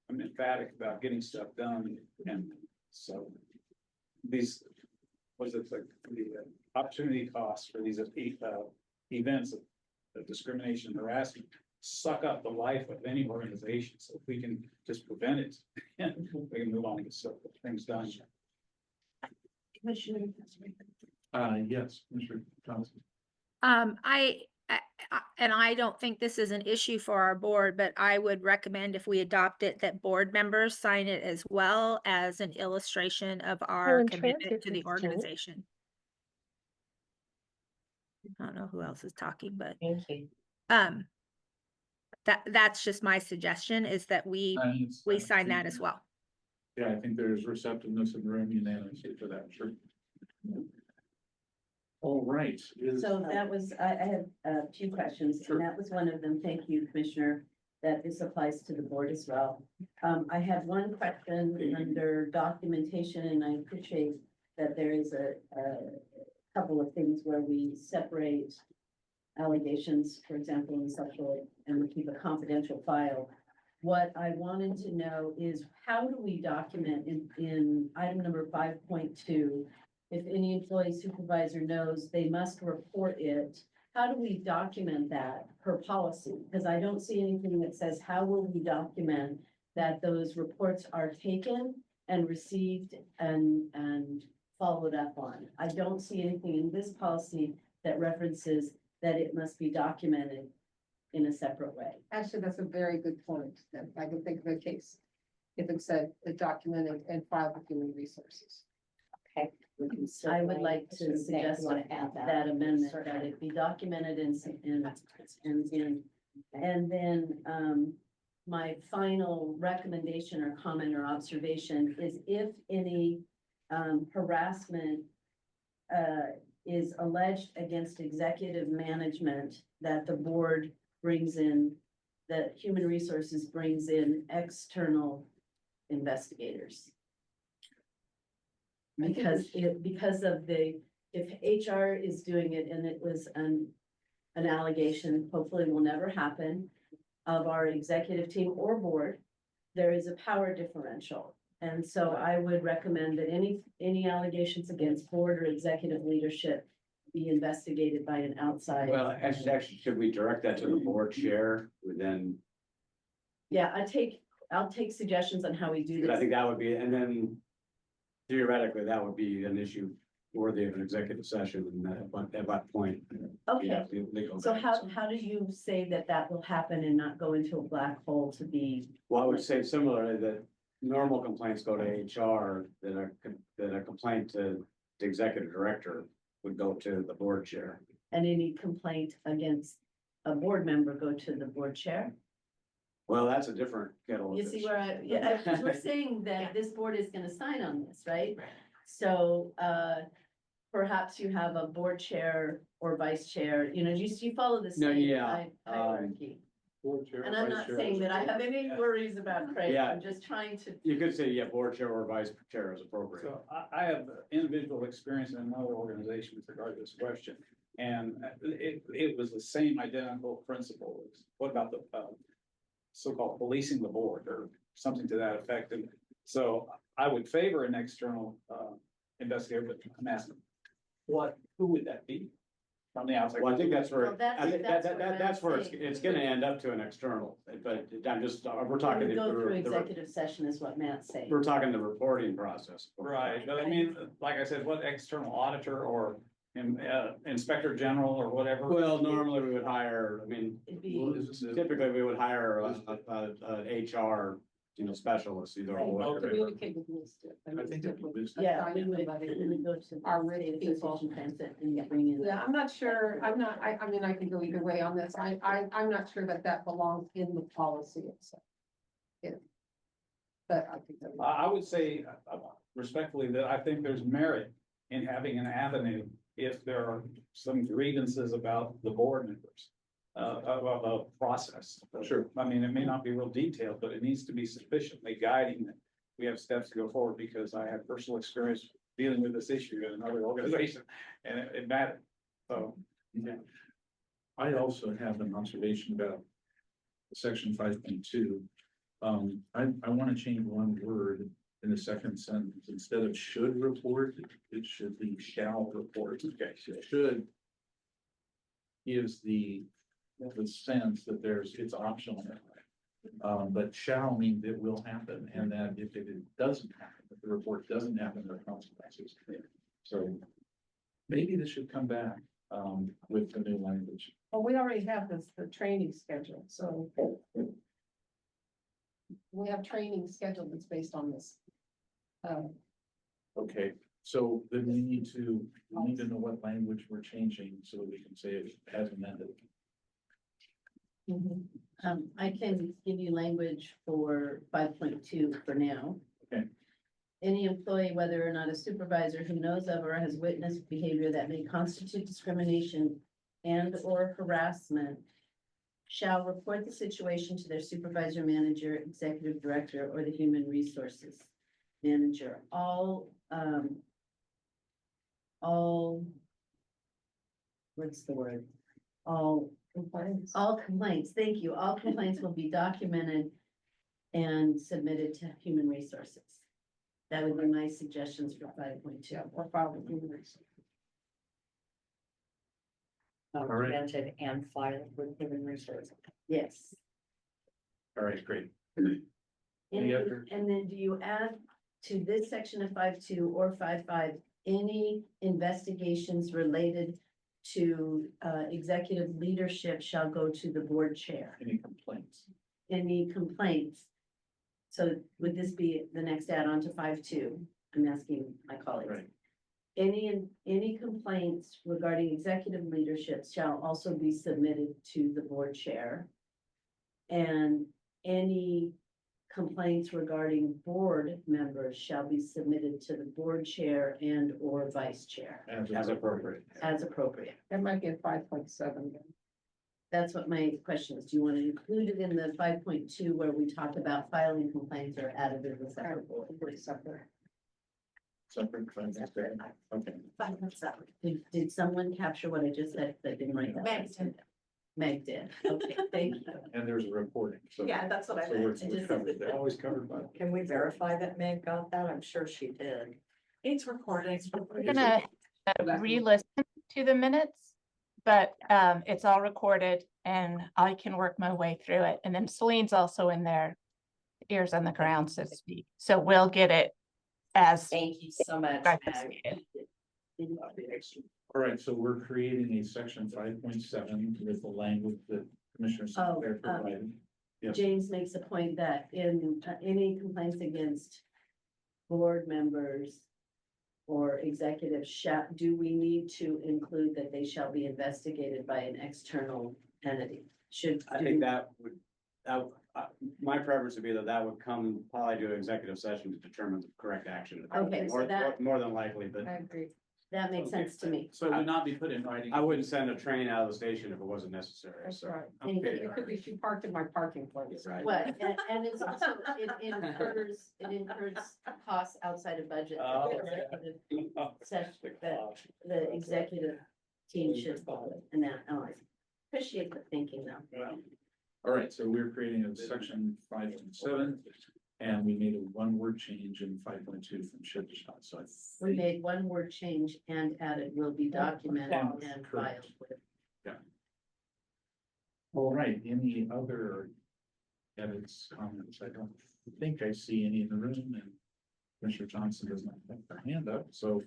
I'm emphatic about getting stuff done. And so these, was it like the opportunity costs for these events of discrimination and harassment suck up the life of any organization. So if we can just prevent it, we can move on and get stuff, things done. Commissioner. Yes, Mr. Johnson. And I don't think this is an issue for our board, but I would recommend if we adopt it, that board members sign it as well as an illustration of our Highland commitment Transit to the is doing it. organization. I don't know who else is talking, but Thank you. that's just my suggestion, is that we sign that as well. Yeah, I think there's receptiveness in the room unanimously for that, sure. All right. So that was, I had a few questions, Sure. and that was one of them. Thank you, Commissioner, that this applies to the board as well. I had one question under documentation, and I appreciate that there is a couple of things where we separate allegations, for example, in sexual, and we keep a confidential file. What I wanted to know is how do we document in item number 5.2, if any employee supervisor knows they must report it, how do we document that per policy? Because I don't see anything that says, how will we document that those reports are taken and received and followed up on? I don't see anything in this policy that references that it must be documented in a separate way. Actually, that's a very good point. Then I can think of a case. If it said documented and filed with human resources. Okay. We can I would certainly- like to Thank you. suggest Want to add that amendment, that Certainly. it be documented and then, my final recommendation or comment or observation is if any, harassment, is alleged against executive management, that the board brings in, that human resources brings in external investigators. Because if HR is doing it and it was an allegation, hopefully will never happen. of our executive team or board, there is a power differential. And so I would recommend that any allegations against board or executive leadership be investigated by an outside. Well, actually, should we direct that to the board chair, who then, Yeah, I'll take suggestions on how we do I this. think that would be, and then theoretically, that would be an issue worthy of an executive session, and at what point? you Okay, have the legal so guidance. how do you say that will happen and not go into a black hole to be? Well, I would say similarly that normal complaints go to HR, that a complaint to the executive director would go to the board chair. And any complaint against a board member go to the board chair? Well, that's a different kettle of You see fish. where because we're saying that this board is gonna sign on this, right? Right. So, perhaps you have a board chair or vice chair, you follow the No, same yeah, hierarchy. Board chair, And I'm vice not chair saying is that I have appropriate. any worries about Craig, Yeah. I'm just trying to. You could say, yeah, board chair or vice chair is appropriate. So I have individual experience in another organization with regard to this question. And it was the same identical principle. What about the so-called policing the board or something to that effect? And so I would favor an external investigator, but I'm asking, who would that be from the outside? Well, I think that's where, Well, that's- I think that's what I'm that's where saying. it's gonna end up to an external, but I'm just, we're talking. We go through the- executive session is what Matt's saying. We're talking the reporting process. Right, but I mean, like I said, what external auditor or inspector general or whatever? Well, normally we would hire, I mean, It'd be, typically we would hire a HR, specialist, either Right. or. Communicate with me still. I think that would. yeah, we would go to. Our written state people. association transit and bring in. Yeah, I'm not sure, I mean, I can go either way on this, I'm not sure that belongs in the policy itself. Yeah. But I think that. I would say respectfully that I think there's merit in having an avenue if there are some grievances about the board members. Of a process. Sure. I mean, it may not be real detailed, but it needs to be sufficiently guiding that we have steps to go forward, because I have personal experience dealing with this issue in another organization, and it mattered. So, Yeah. I also have an observation about section 5.2. I want to change one word in the second sentence. Instead of should report, it should be shall report. Okay, so should gives the sense that it's optional. But shall means it will happen, and that if it doesn't happen, if the report doesn't happen, there are consequences. So maybe this should come back with the new language. Well, we already have the training schedule, so. We have training scheduled that's based on this. Okay, so then we need to know what language we're changing so that we can say it has amended. I can give you language for 5.2 for now. Okay. Any employee, whether or not a supervisor who knows of or has witnessed behavior that may constitute discrimination and or harassment, shall report the situation to their supervisor, manager, executive director, or the human resources manager. What's the word? All Complaints. thank you. All complaints will be documented and submitted to human resources. That would be my suggestions for 5.2. Yeah, or filed with human resources. right. Documented and filed with human resources. Yes. All right, great. And Any other- then do you add to this section of 5.2 or 5.5, any investigations related to executive leadership shall go to the board chair? Any complaints? Any complaints? So would this be the next add-on to 5.2? I'm asking my colleagues. Right. Any complaints regarding executive leadership shall also be submitted to the board chair. And any complaints regarding board members shall be submitted to the board chair and or vice chair As appropriate. as appropriate. That might be a 5.7 then. That's what my question is. Do you want to include it in the 5.2 where we talk about filing complaints, or add it as a separate board? Separate. Separate from- Okay. Did someone capture what I just said? I didn't write that. Meg did. Okay, thank you. And there's a recording, so. Yeah, that's what I So we're meant. we're covered there. Always covered by. Can we verify that Meg got that? I'm sure she did. It's recording. We're gonna re-listen to the minutes, but it's all recorded and I can work my way through it. And then Celine's also in there, ears on the ground, so to speak. So we'll get it as Thank you so much, guys Meg. needed. All right, so we're creating a section 5.7 with the language that Commissioner Sinclair provided. Yes. James makes a point that in any complaints against board members or executives, do we need to include that they shall be investigated by an external entity? I think that would, my preference would be that would come probably to executive session to determine the correct action. Okay, so More than likely, but I agree. that makes sense to me. So it would not be put in writing. I wouldn't send a train out of the station if it wasn't necessary, That's so. right. Thank Okay. you. It could be, she parked in my parking place. Right. What, and it's also, it incurs costs outside of budget. Oh, Session that the executive team should follow, and that, I appreciate the thinking though. All right, so we're creating a section 5.7, and we made a one-word change in 5.2 from should to shall, so. We made one word change and added will be documented and filed with. All right, any other edits, comments? I don't think I see any in the room, and Commissioner Johnson does not have her hand up, so I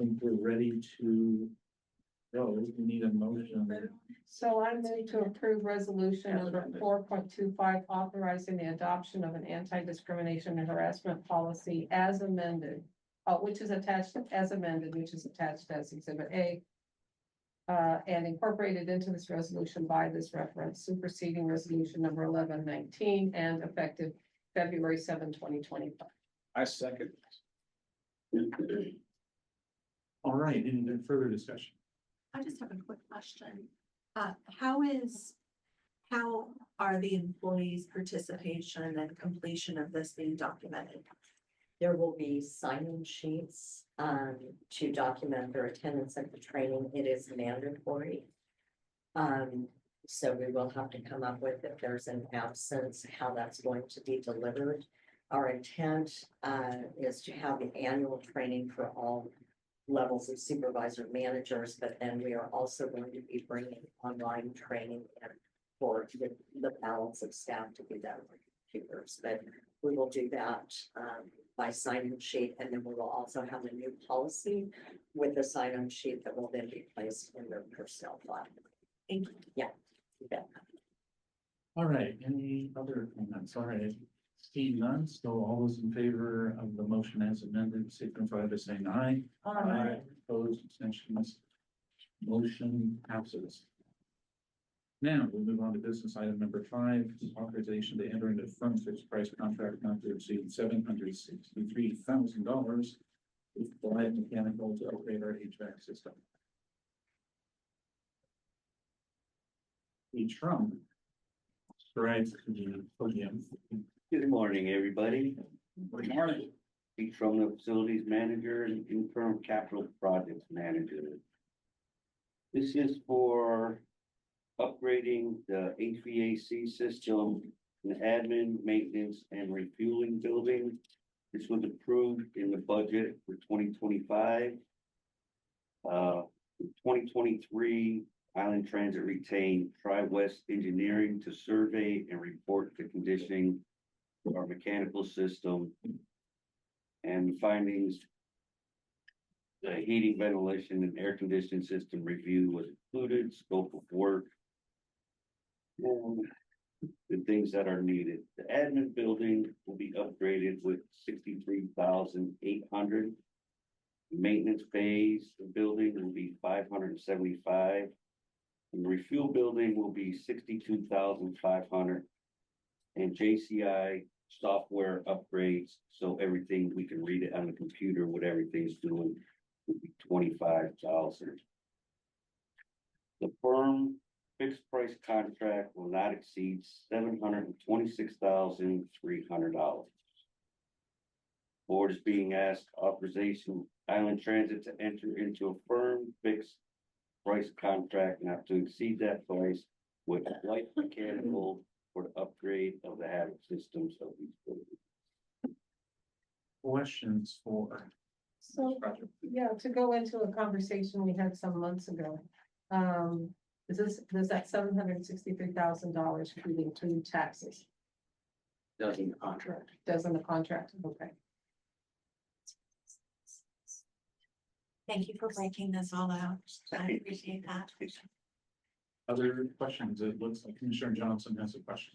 think we're ready to go. We need a motion. So I move to approve resolution number 4.25, authorizing the adoption of an anti-discrimination and harassment policy as amended, which is attached as amended, which is attached as Exhibit A. And incorporated into this resolution by this reference, superseding resolution number 1119 and effective February 7, 2025. I second. All right, any further discussion? I just have a quick question. How are the employees' participation and completion of this being documented? There will be sign-in sheets to document their attendance at the training. It is mandatory. So we will have to come up with, if there's an absence, how that's going to be delivered. Our intent is to have the annual training for all levels of supervisor managers, but then we are also going to be bringing online training in for the balance of staff to be done with computers. But we will do that by sign-in sheet, and then we will also have a new policy with a sign-in sheet that will then be placed in their personnel file. Thank you. Yeah, you bet. All right, any other comments? All right, seeing none, so all those in favor of the motion as amended, signify by saying aye. Aye. Opposed, abstentions, motion passes. Now we'll move on to business item number 5, authorization to enter into firm fixed price contract not to exceed $763,000 with Goliath Mechanical to upgrade our HVAC system. Trump. Right to the podium. Good morning, everybody. Good morning. Pete from the Facilities Manager and Interim Capital Projects Manager. This is for upgrading the HVAC system, the admin, maintenance, and refueling building. This was approved in the budget for 2025. 2023, Island Transit retained Tri-West Engineering to survey and report the conditioning of our mechanical system and the findings. The heating, ventilation, and air conditioning system review was included, scope of work, and the things that are needed. The admin building will be upgraded with $63,800. Maintenance phase, the building will be $575. And the refuel building will be $62,500. And JCI software upgrades, so everything, we can read it on the computer, what everything's doing, would be $25,000. The firm fixed price contract will not exceed $726,300. Board is being asked authorization Island Transit to enter into a firm fixed price contract not to exceed that price with light mechanical for the upgrade of the HVAC systems of these buildings. Questions for So, this project? yeah, to go into a conversation we had some months ago. Does that $763,000 include taxes? Doesn't the contract. Doesn't the contract, okay. Thank you for breaking this all out. I appreciate that. Other questions? It looks like Commissioner Johnson has a question.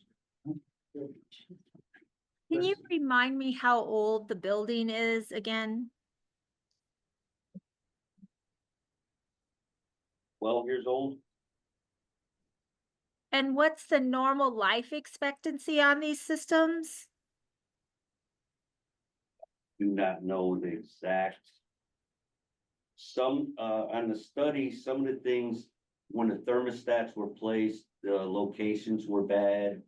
Can you remind me how old the building is again? 12 years old? And what's the normal life expectancy on these systems? Do not know the exact. Some, on the study, some of the things, when the thermostats were placed, the locations were bad.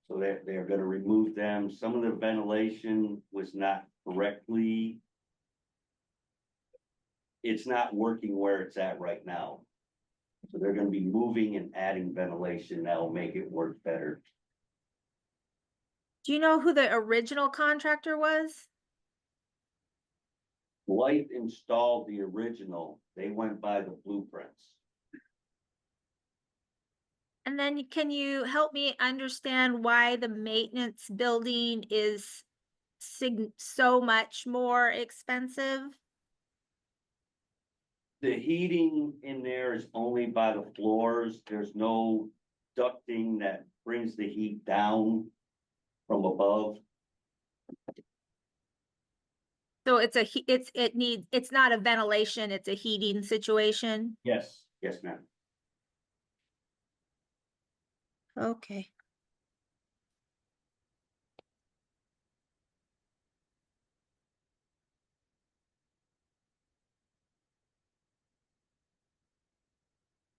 So they're gonna remove them. Some of the ventilation was not correctly. It's not working where it's at right now. So they're gonna be moving and adding ventilation that will make it work better. Do you know who the original contractor was? Light installed the original, they went by the blueprints. And then can you help me understand why the maintenance building is so much more expensive? The heating in there is only by the floors. There's no ducting that brings the heat down from above. So it's not a ventilation, it's a heating situation? Yes, yes, ma'am. Okay.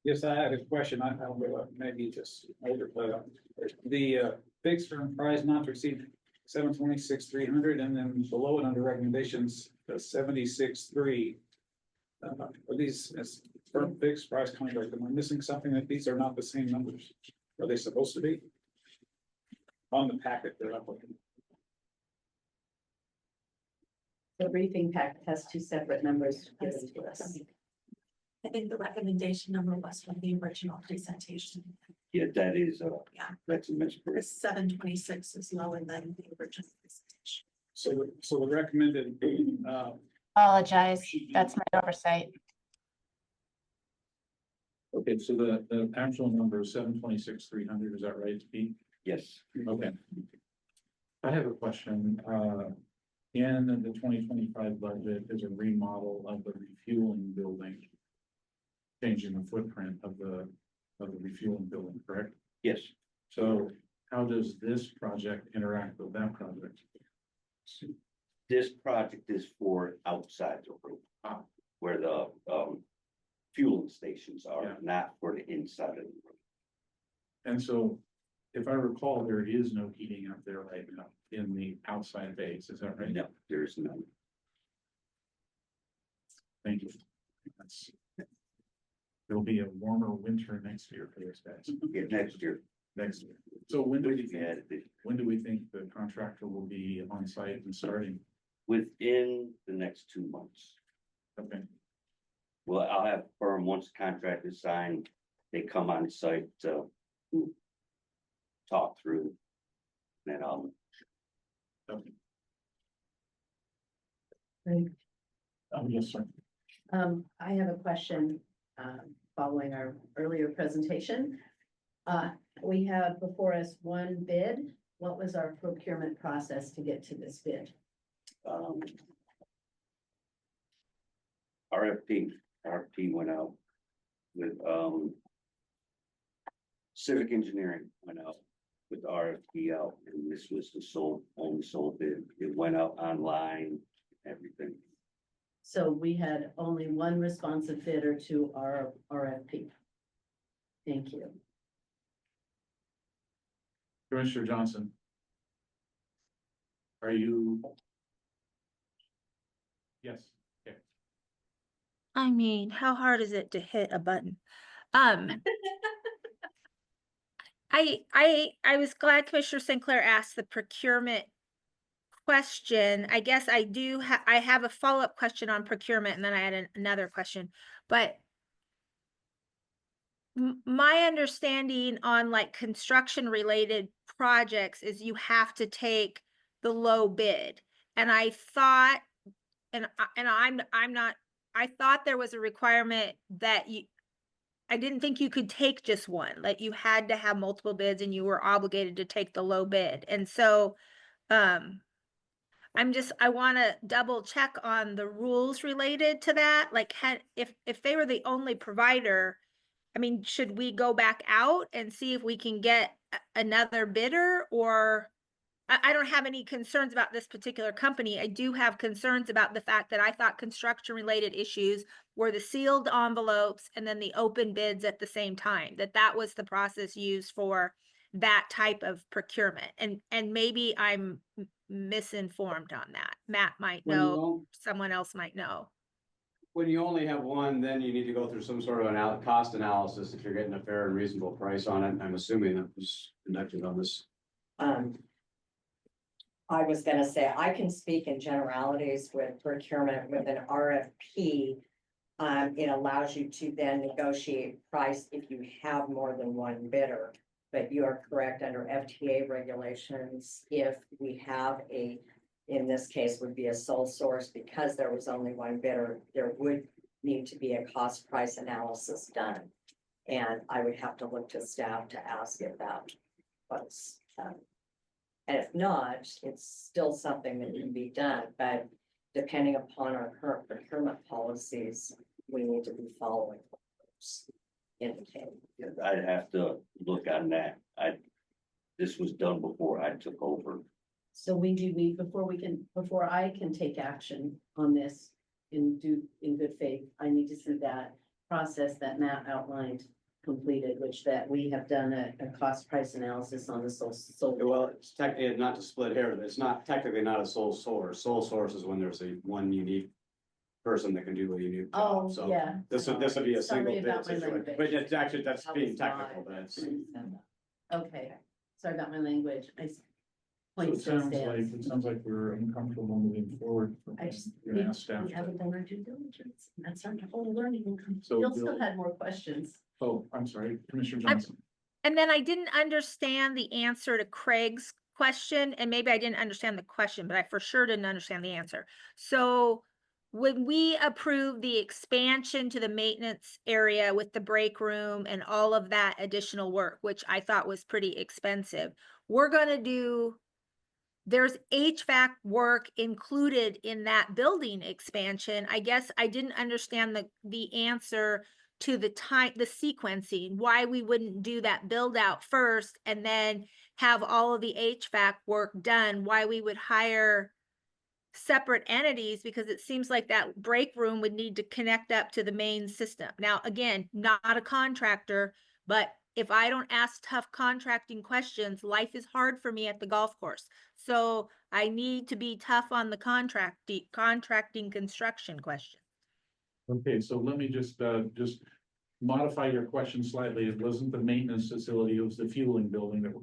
Yes, I had a question. I don't know, maybe just older, but the fixed term price not to exceed 726,300, and then below it under recommendations, the 76,300. Are these as firm fixed price contract? Am I missing something that these are not the same numbers? Are they supposed to be? On the packet they're up with. The briefing pack has two separate numbers given to us. I think the recommendation number was from the original presentation. Yeah, that is, Yeah. that's a The misprint. 726 is lower than the original presentation. So the recommended, Apologize, that's my oversight. Okay, so the actual number is 726,300, is that right, Pete? Yes. Okay. I have a question, in the 2025 budget, there's a remodel of the refueling building. Changing the footprint of the refueling building, correct? Yes. So how does this project interact with that project? This project is for outside the room, where the fueling stations are, Yeah. not for the inside of the room. And so, if I recall, there is no heating up there right now in the outside bays, is that right? No, there's none. Thank you. That's. There'll be a warmer winter next year for those guys, Yeah, next year. next year. So when do we Yeah, think, when do we think the contractor will be on site and starting? within the next 2 months. Okay, Well, I'll have firm, once the contract is signed, they come on site to talk through. Then okay. Right. Yes, sir. I have a question, following our earlier presentation. We have before us one bid. What was our procurement process to get to this bid? RFP went out with, Civic Engineering went out with RFP out, and this was the only sole bid. It went out online, everything. So we had only one responsive bidder to our RFP. Thank you. Commissioner Johnson. Are you? Yes, okay. I mean, how hard is it to hit a button? I was glad Commissioner Sinclair asked the procurement question. I guess I have a follow-up question on procurement, and then I had another question. But my understanding on like construction related projects is you have to take the low bid. And I thought, I'm not, I thought there was a requirement that I didn't think you could take just one, like you had to have multiple bids and you were obligated to take the low bid. And so, I want to double check on the rules related to that. Like, if they were the only provider, I mean, should we go back out and see if we can get another bidder? Or I don't have any concerns about this particular company. I do have concerns about the fact that I thought construction related issues were the sealed envelopes and then the open bids at the same time, that was the process used for that type of procurement. And maybe I'm misinformed on that. Matt might When you know, don't- someone else might know. When you only have one, then you need to go through some sort of an cost analysis if you're getting a fair and reasonable price on it. I'm assuming that was conducted on this. I was gonna say, I can speak in generalities with procurement with an RFP. It allows you to then negotiate price if you have more than one bidder. But you are correct, under FTA regulations, if we have in this case would be a sole source, because there was only one bidder, there would need to be a cost price analysis done. And I would have to look to staff to ask if that was, and if not, it's still something that can be done, but depending upon our current procurement policies, we need to be following those indicated. Yeah, I'd have to look on that. This was done before I took over. So we do need, before I can take action on this in good faith, I need to see that process that Matt outlined completed, which that we have done a cost price analysis on the sole. Well, it's technically not to split hair, it's not technically not a sole source. Sole source is when there's one unique person that can do a unique job. Oh, So yeah. this would be a Sorry single bid about my situation, language. but it's actually, that's That being was not- technical, but it's. Okay, sorry about my language. So Point it still sounds stands. like we're uncomfortable moving forward. I just, You're gonna ask staff we to- haven't done our due diligence. That's our whole learning. So Bill Bill- still had more questions. Oh, I'm sorry, Commissioner Johnson. And then I didn't understand the answer to Craig's question, and maybe I didn't understand the question, but I for sure didn't understand the answer. So when we approve the expansion to the maintenance area with the break room and all of that additional work, which I thought was pretty expensive, we're gonna do, there's HVAC work included in that building expansion. I guess I didn't understand the answer to the sequencing, why we wouldn't do that build out first and then have all of the HVAC work done, why we would hire separate entities, because it seems like that break room would need to connect up to the main system. Now, again, not a contractor, but if I don't ask tough contracting questions, life is hard for me at the golf course. So I need to be tough on the contracting construction question. Okay, so let me just modify your question slightly. It wasn't the maintenance facility, it was the fueling building that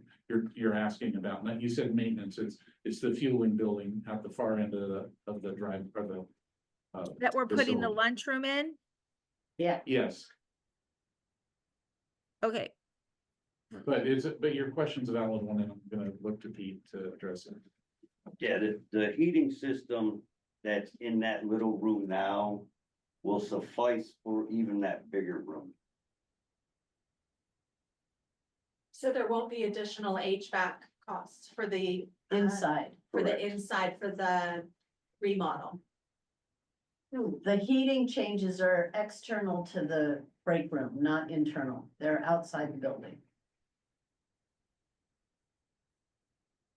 you're asking about. Now, you said maintenance, it's the fueling building at the far end of the drive, or the. That we're putting the facility. lunchroom in? Yeah. Yes, Okay, but your question's a valid one, and I'm gonna look to Pete to address it. Yeah, the heating system that's in that little room now will suffice for even that bigger room. So there won't be additional HVAC costs for the Inside. for the Correct. inside for the remodel. The heating changes are external to the break room, not internal. They're outside the building.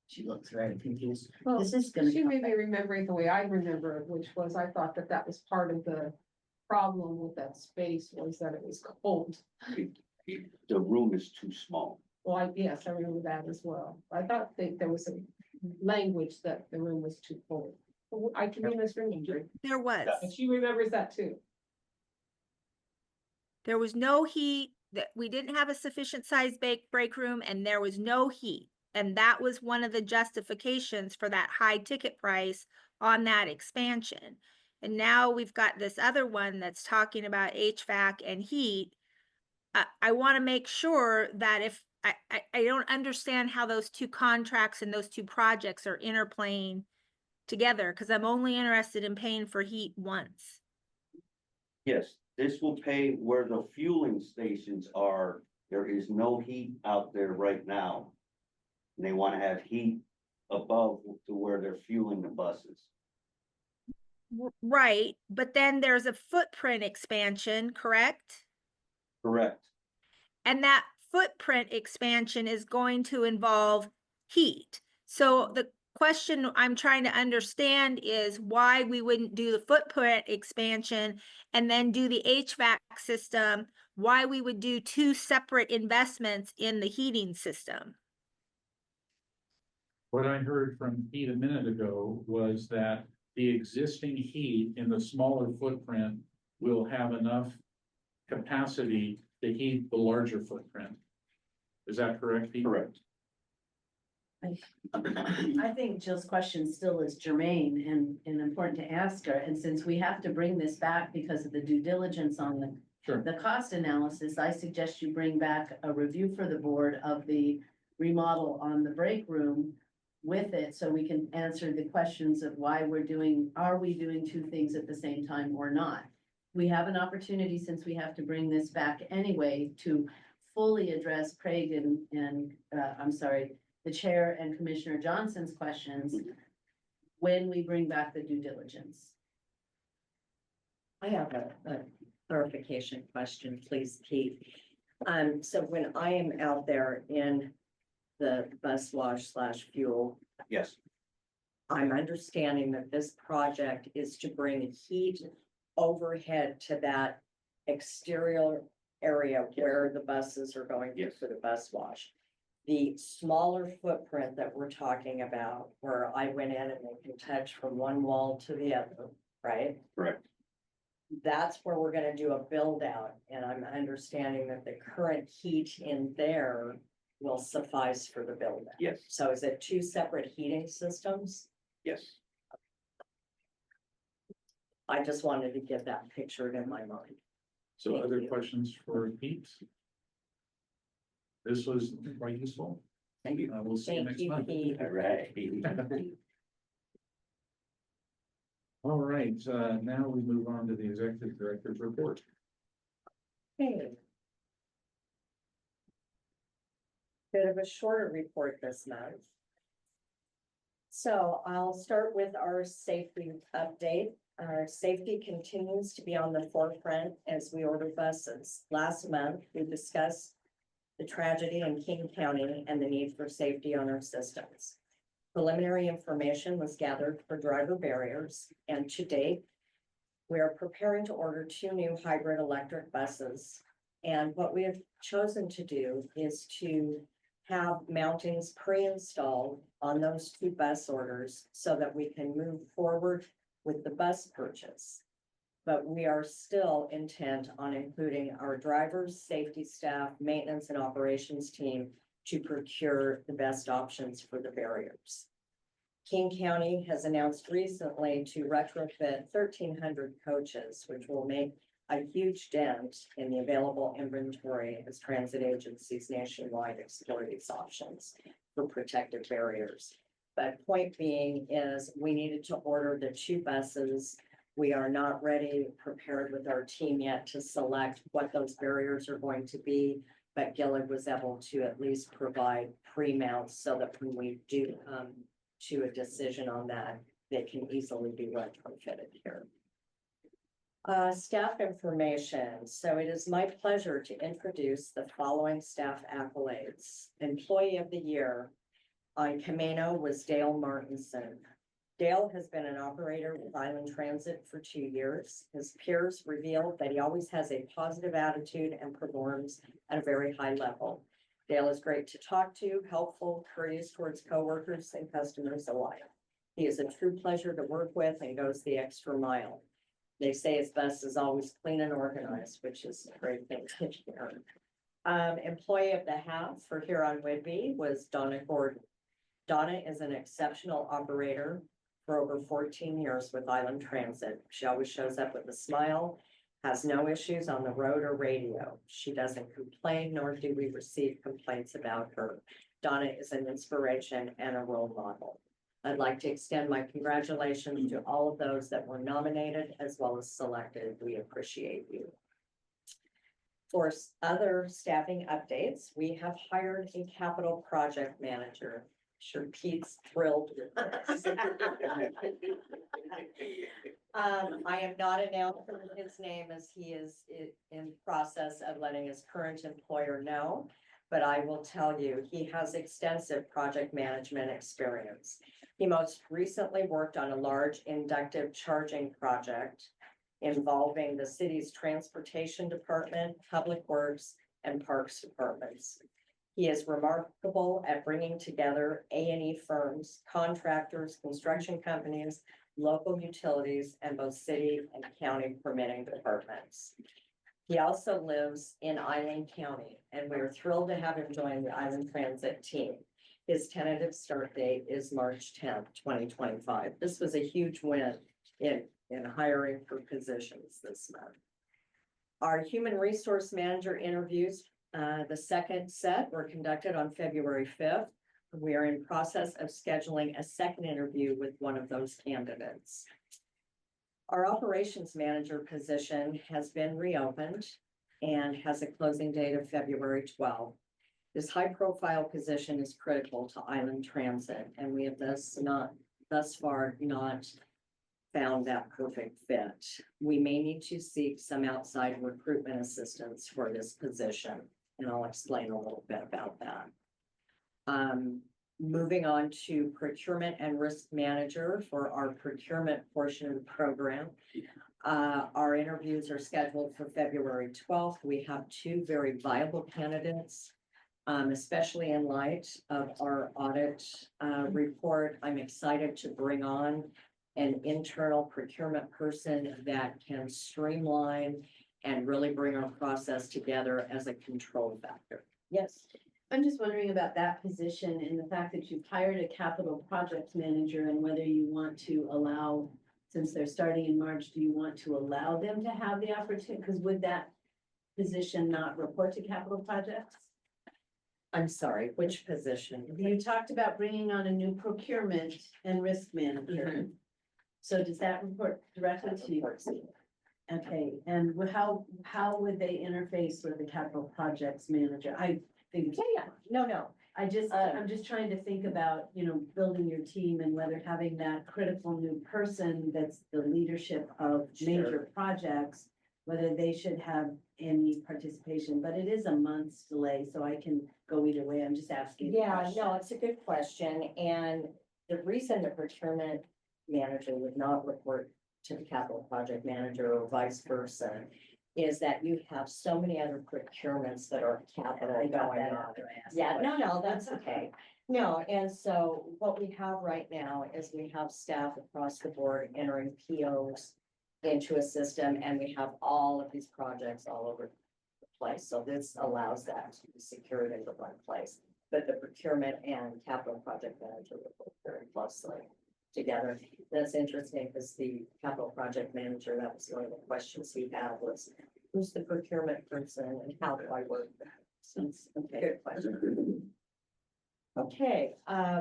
She looks very confused. Well, This is gonna. She come may be back. remembering the way I remember it, which was I thought that that was part of the problem with that space was that it was cold. The room is too small. Well, yes, I remember that as well. I thought that there was a language that the room was too cold. I can be misremembering. there was. But she remembers that too. There was no heat that we didn't have a sufficient size break room and there was no heat. And that was one of the justifications for that high ticket price on that expansion. And now we've got this other one that's talking about HVAC and heat. I want to make sure that if I don't understand how those two contracts and those two projects are interplaying together, because I'm only interested in paying for heat once. Yes, this will pay where the fueling stations are. There is no heat out there right now. And they want to have heat above to where they're fueling the buses. Right, but then there's a footprint expansion, correct? Correct. And that footprint expansion is going to involve heat. So the question I'm trying to understand is why we wouldn't do the footprint expansion and then do the HVAC system, why we would do two separate investments in the heating system. What I heard from Pete a minute ago was that the existing heat in the smaller footprint will have enough capacity to heat the larger footprint. Is that correct, Pete? Correct. I think Jill's question still is germane and important to ask her, and since we have to bring this back because of the due diligence on the cost analysis, I suggest you bring back a review for the board of the remodel on the break room with it, so we can answer the questions of why are we doing two things at the same time or not? We have an opportunity, since we have to bring this back anyway, to fully address Craig and the chair and Commissioner Johnson's questions when we bring back the due diligence. I have a clarification question, please, Pete. So when I am out there in the bus wash / fuel, Yes. I'm understanding that this project is to bring heat overhead to that exterior area where the buses are going to for the bus wash. The smaller footprint that we're talking about, where I went in and they can touch from one wall to the other, right? Correct. That's where we're gonna do a build out, and I'm understanding that the current heat in there will suffice for the build out. Yes. So is it two separate heating systems? Yes. I just wanted to get that pictured in my mind. So Thank other you. questions for Pete? This was quite useful. Thank you. We'll see you Thank next you, month. Pete. All right. All right, now we move on to the executive director's report. Okay. Bit of a shorter report this month. So I'll start with our safety update. Our safety continues to be on the forefront as we order buses. Last month, we discussed the tragedy in King County and the need for safety on our systems. Preliminary information was gathered for driver barriers, and to date, we are preparing to order 2 new hybrid electric buses. And what we have chosen to do is to have mountings pre-installed on those 2 bus orders so that we can move forward with the bus purchase. But we are still intent on including our drivers, safety staff, maintenance and operations team to procure the best options for the barriers. King County has announced recently to retrofit 1,300 coaches, which will make a huge dent in the available inventory as transit agencies nationwide explore these options for protective barriers. But point being is we needed to order the 2 buses. We are not ready, prepared with our team yet to select what those barriers are going to be. But Gillard was able to at least provide pre-mounts so that when we do come to a decision on that, they can easily be retrofitted here. Staff information. So it is my pleasure to introduce the following staff accolades. Employee of the Year on Camino was Dale Martinson. Dale has been an operator with Island Transit for 2 years. His peers revealed that he always has a positive attitude and performs at a very high level. Dale is great to talk to, helpful, courteous towards coworkers and customers alike. He is a true pleasure to work with and goes the extra mile. They say his bus is always clean and organized, which is a great thing to hear. Employee of the half for Huron-Whidbey was Donna Gordon. Donna is an exceptional operator for over 14 years with Island Transit. She always shows up with a smile, has no issues on the road or radio. She doesn't complain, nor do we receive complaints about her. Donna is an inspiration and a role model. I'd like to extend my congratulations to all of those that were nominated as well as selected. We appreciate you. For other staffing updates, we have hired a capital project manager. Sure, Pete's thrilled. I am not announcing his name as he is in process of letting his current employer know, but I will tell you, he has extensive project management experience. He most recently worked on a large inductive charging project involving the city's transportation department, public works, and parks departments. He is remarkable at bringing together A&E firms, contractors, construction companies, local utilities, and both city and county permitting departments. He also lives in Island County, and we are thrilled to have him join the Island Transit team. His tentative start date is March 10th, 2025. This was a huge win in hiring for positions this month. Our human resource manager interviews, the second set were conducted on February 5th. We are in process of scheduling a second interview with one of those candidates. Our operations manager position has been reopened and has a closing date of February 12th. This high-profile position is critical to Island Transit, and we have thus far not found that perfect fit. We may need to seek some outside recruitment assistance for this position, and I'll explain a little bit about that. Moving on to procurement and risk manager for our procurement portion of the program. Our interviews are scheduled for February 12th. We have two very viable candidates, especially in light of our audit report. I'm excited to bring on an internal procurement person that can streamline and really bring our process together as a control factor. Yes. I'm just wondering about that position and the fact that you've hired a capital projects manager and whether you want to allow, since they're starting in March, do you want to allow them to have the opportunity? Because would that position not report to capital projects? I'm sorry, which position? You talked about bringing on a new procurement and risk manager. So does that report directly to you? Okay, and how would they interface with the capital projects manager? I think. Yeah, no. I'm just trying to think about, building your team and whether having that critical new person that's the leadership of major projects, whether they should have any participation, but it is a month's delay, so I can go either way. I'm just asking. Yeah, no, it's a good question. And the reason the procurement manager would not report to the capital project manager or vice versa is that you have so many other procurements that are capital I got going that on. after I asked. Yeah, no, that's okay. No, and so what we have right now is we have staff across the board entering POs into a system, and we have all of these projects all over the place. So this allows that to be secured into one place. But the procurement and capital project manager work very closely together. That's interesting because the capital project manager, that was one of the questions he had was, who's the procurement person and how do I work that? So it's a good question. Okay,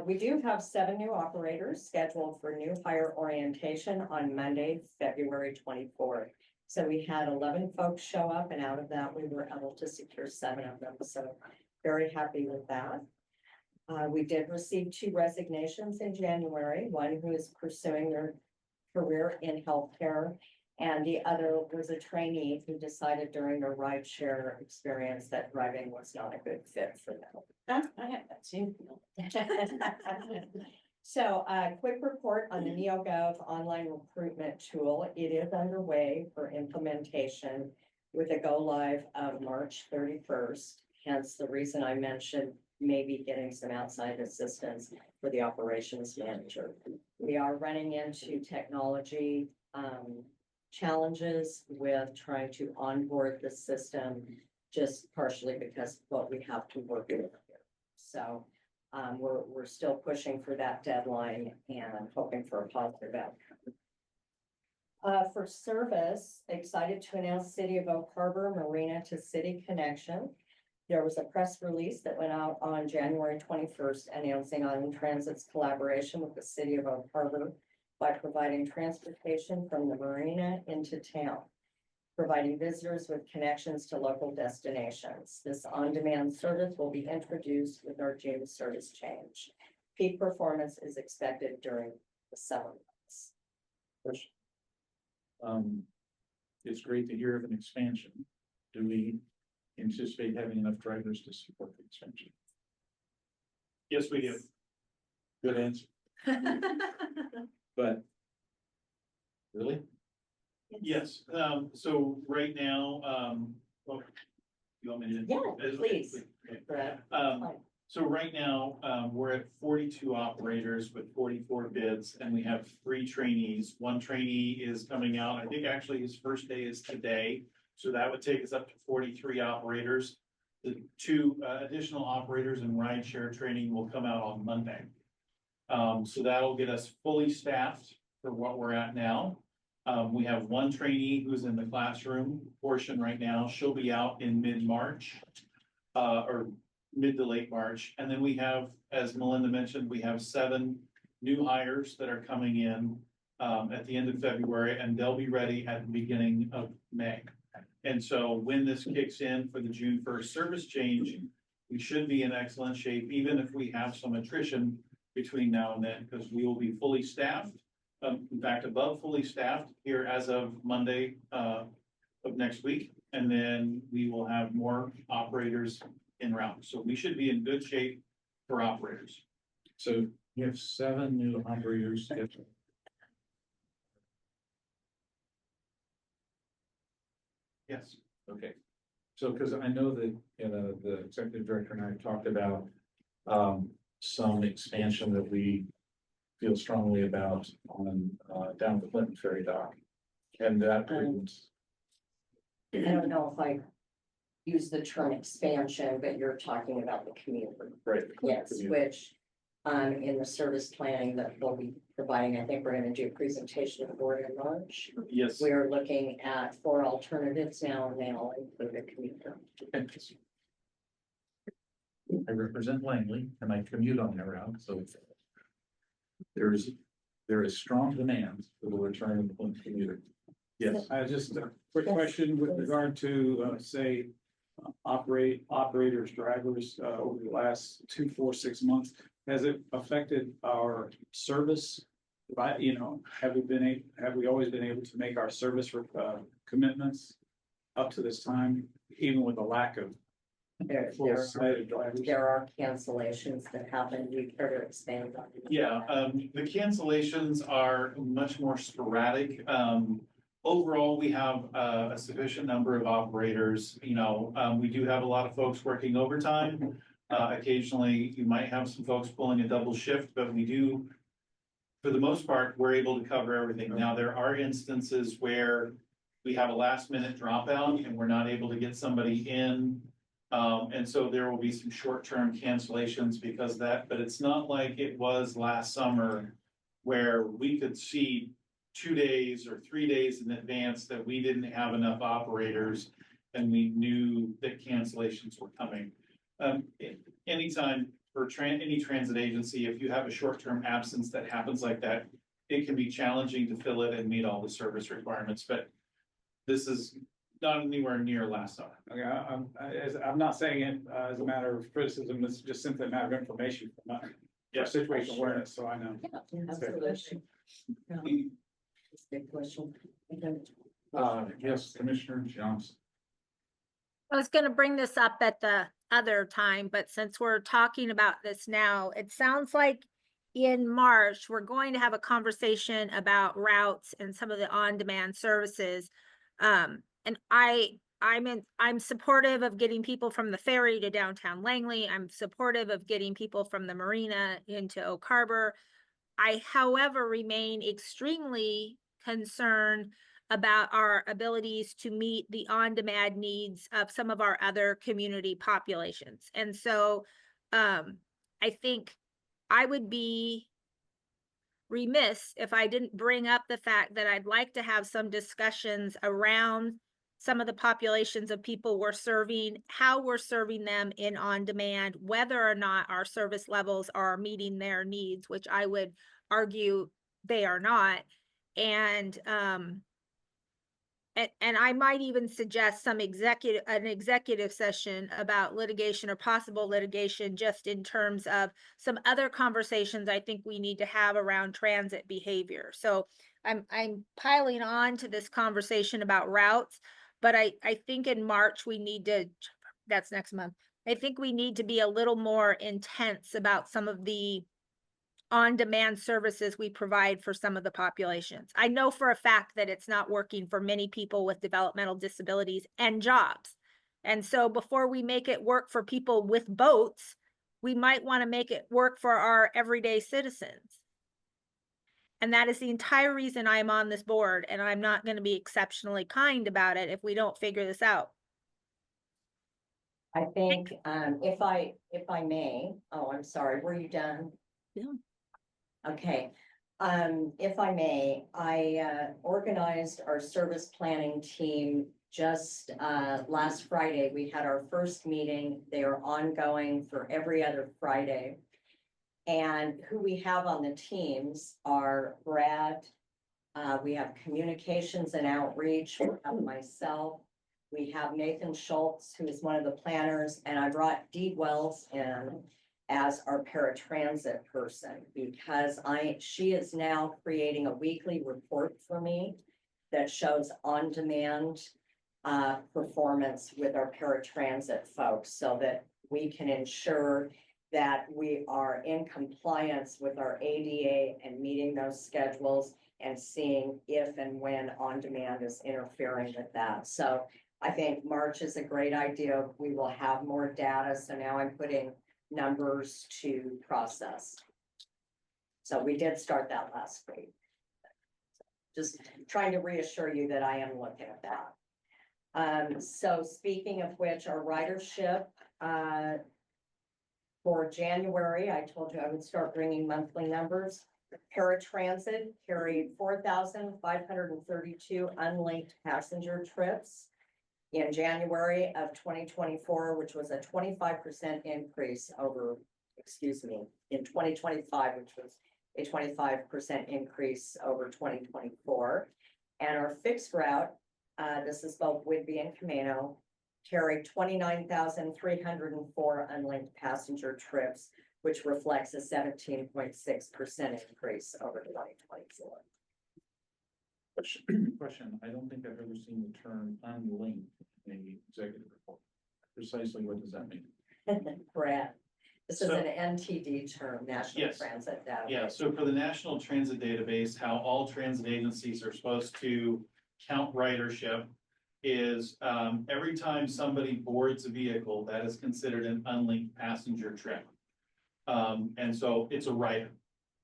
we do have 7 new operators scheduled for new hire orientation on Monday, February 24th. So we had 11 folks show up, and out of that, we were able to secure 7 of them. So very happy with that. We did receive 2 resignations in January, one who is pursuing their career in healthcare, and the other was a trainee who decided during their rideshare experience that driving was not a good fit for them. I had that too. So a quick report on the NeoGov online recruitment tool. It is underway for implementation with a go live of March 31st. Hence the reason I mentioned maybe getting some outside assistance for the operations manager. We are running into technology challenges with trying to onboard the system just partially because of what we have to work with here. So we're still pushing for that deadline and hoping for a positive outcome. For service, excited to announce City of Oak Harbor Marina to City Connection. There was a press release that went out on January 21st announcing Island Transit's collaboration with the City of Oak Harbor by providing transportation from the marina into town, providing visitors with connections to local destinations. This on-demand service will be introduced with our June service change. Peak performance is expected during the summer months. It's great to hear of an expansion. Do we anticipate having enough drivers to support the expansion? Yes, we do. Good answer, but really? Yes, so right now, well, you want me to? Yeah, please. Brad. So right now, we're at 42 operators with 44 bids, and we have 3 trainees. One trainee is coming out, I think actually his first day is today, so that would take us up to 43 operators. The 2 additional operators in rideshare training will come out on Monday. So that'll get us fully staffed for what we're at now. We have 1 trainee who's in the classroom portion right now. She'll be out in mid-March, or mid to late March. And then we have, as Melinda mentioned, we have 7 new hires that are coming in at the end of February, and they'll be ready at the beginning of May. And so when this kicks in for the June 1st service change, we should be in excellent shape, even if we have some attrition between now and then, because we will be fully staffed. In fact, above fully staffed here as of Monday of next week. And then we will have more operators in route. So we should be in good shape for operators. So you have 7 new operators scheduled. Yes. Okay. So, because I know that, you know, the executive director and I talked about some expansion that we feel strongly about on down the Clinton Ferry dock. And that brings, I don't know if I use the term expansion, but you're talking about the community. right. the Clinton Yes, community. which in the service planning that we'll be providing, I think we're going to do a presentation to the board in March. Yes. We are looking at 4 alternatives now, and they all include a commuter. I represent Langley and I commute on that route, so there is strong demand for the return of the Clinton commuter. Yes. Just a quick question with regard to, say, operators, drivers, over the last 2, 4, 6 months. Has it affected our service? You know, have we always been able to make our service commitments up to this time, even with a lack of full-sighted drivers? There are cancellations that happen. Do you care to expand on that? Yeah, the cancellations are much more sporadic. Overall, we have a sufficient number of operators. You know, we do have a lot of folks working overtime. Occasionally, you might have some folks pulling a double shift, but we do, for the most part, we're able to cover everything. Now, there are instances where we have a last minute dropout and we're not able to get somebody in. And so there will be some short-term cancellations because of that, but it's not like it was last summer where we could see 2 days or 3 days in advance that we didn't have enough operators and we knew that cancellations were coming. Anytime for any transit agency, if you have a short-term absence that happens like that, it can be challenging to fill it and meet all the service requirements, but this is not anywhere near last summer. Okay, I'm not saying it as a matter of criticism, it's just simply a matter of information. Yeah. Situational awareness, so I know. Yeah, absolutely. That's a big question. Yes, Commissioner Johnson. I was gonna bring this up at the other time, but since we're talking about this now, it sounds like in March, we're going to have a conversation about routes and some of the on-demand services. And I'm supportive of getting people from the ferry to downtown Langley. I'm supportive of getting people from the marina into Oak Harbor. I, however, remain extremely concerned about our abilities to meet the on-demand needs of some of our other community populations. And so I think I would be remiss if I didn't bring up the fact that I'd like to have some discussions around some of the populations of people we're serving, how we're serving them in on-demand, whether or not our service levels are meeting their needs, which I would argue they are not. And I might even suggest an executive session about litigation or possible litigation, just in terms of some other conversations I think we need to have around transit behavior. So I'm piling on to this conversation about routes, but I think in March we need to, that's next month, I think we need to be a little more intense about some of the on-demand services we provide for some of the populations. I know for a fact that it's not working for many people with developmental disabilities and jobs. And so before we make it work for people with boats, we might want to make it work for our everyday citizens. And that is the entire reason I'm on this board, and I'm not going to be exceptionally kind about it if we don't figure this out. I think, if I may, oh, I'm sorry, were you done? Yeah. Okay, if I may, I organized our service planning team just last Friday. We had our first meeting. They are ongoing for every other Friday. And who we have on the teams are Brad, we have communications and outreach, we have myself, we have Nathan Schultz, who is one of the planners, and I brought Dee Wells in as our paratransit person, because she is now creating a weekly report for me that shows on-demand performance with our paratransit folks, so that we can ensure that we are in compliance with our ADA and meeting those schedules and seeing if and when on-demand is interfering with that. So I think March is a great idea. We will have more data. So now I'm putting numbers to process. So we did start that last week. Just trying to reassure you that I am looking at that. So speaking of which, our ridership, for January, I told you I would start bringing monthly numbers. Paratransit carried 4,532 unlinked passenger trips in January of 2024, which was a 25% increase over, in 2025, which was a 25% increase over 2024. And our fixed route, this is both Whidbey and Camino, carried 29,304 unlinked passenger trips, which reflects a 17.6% increase over 2024. Question, I don't think I've ever seen the term unlinked in the executive report. Precisely what does that mean? Brad, this is an NTD term, National Transit Database. Yeah, so for the National Transit Database, how all transit agencies are supposed to count ridership is every time somebody boards a vehicle, that is considered an unlinked passenger trip. And so it's a rider.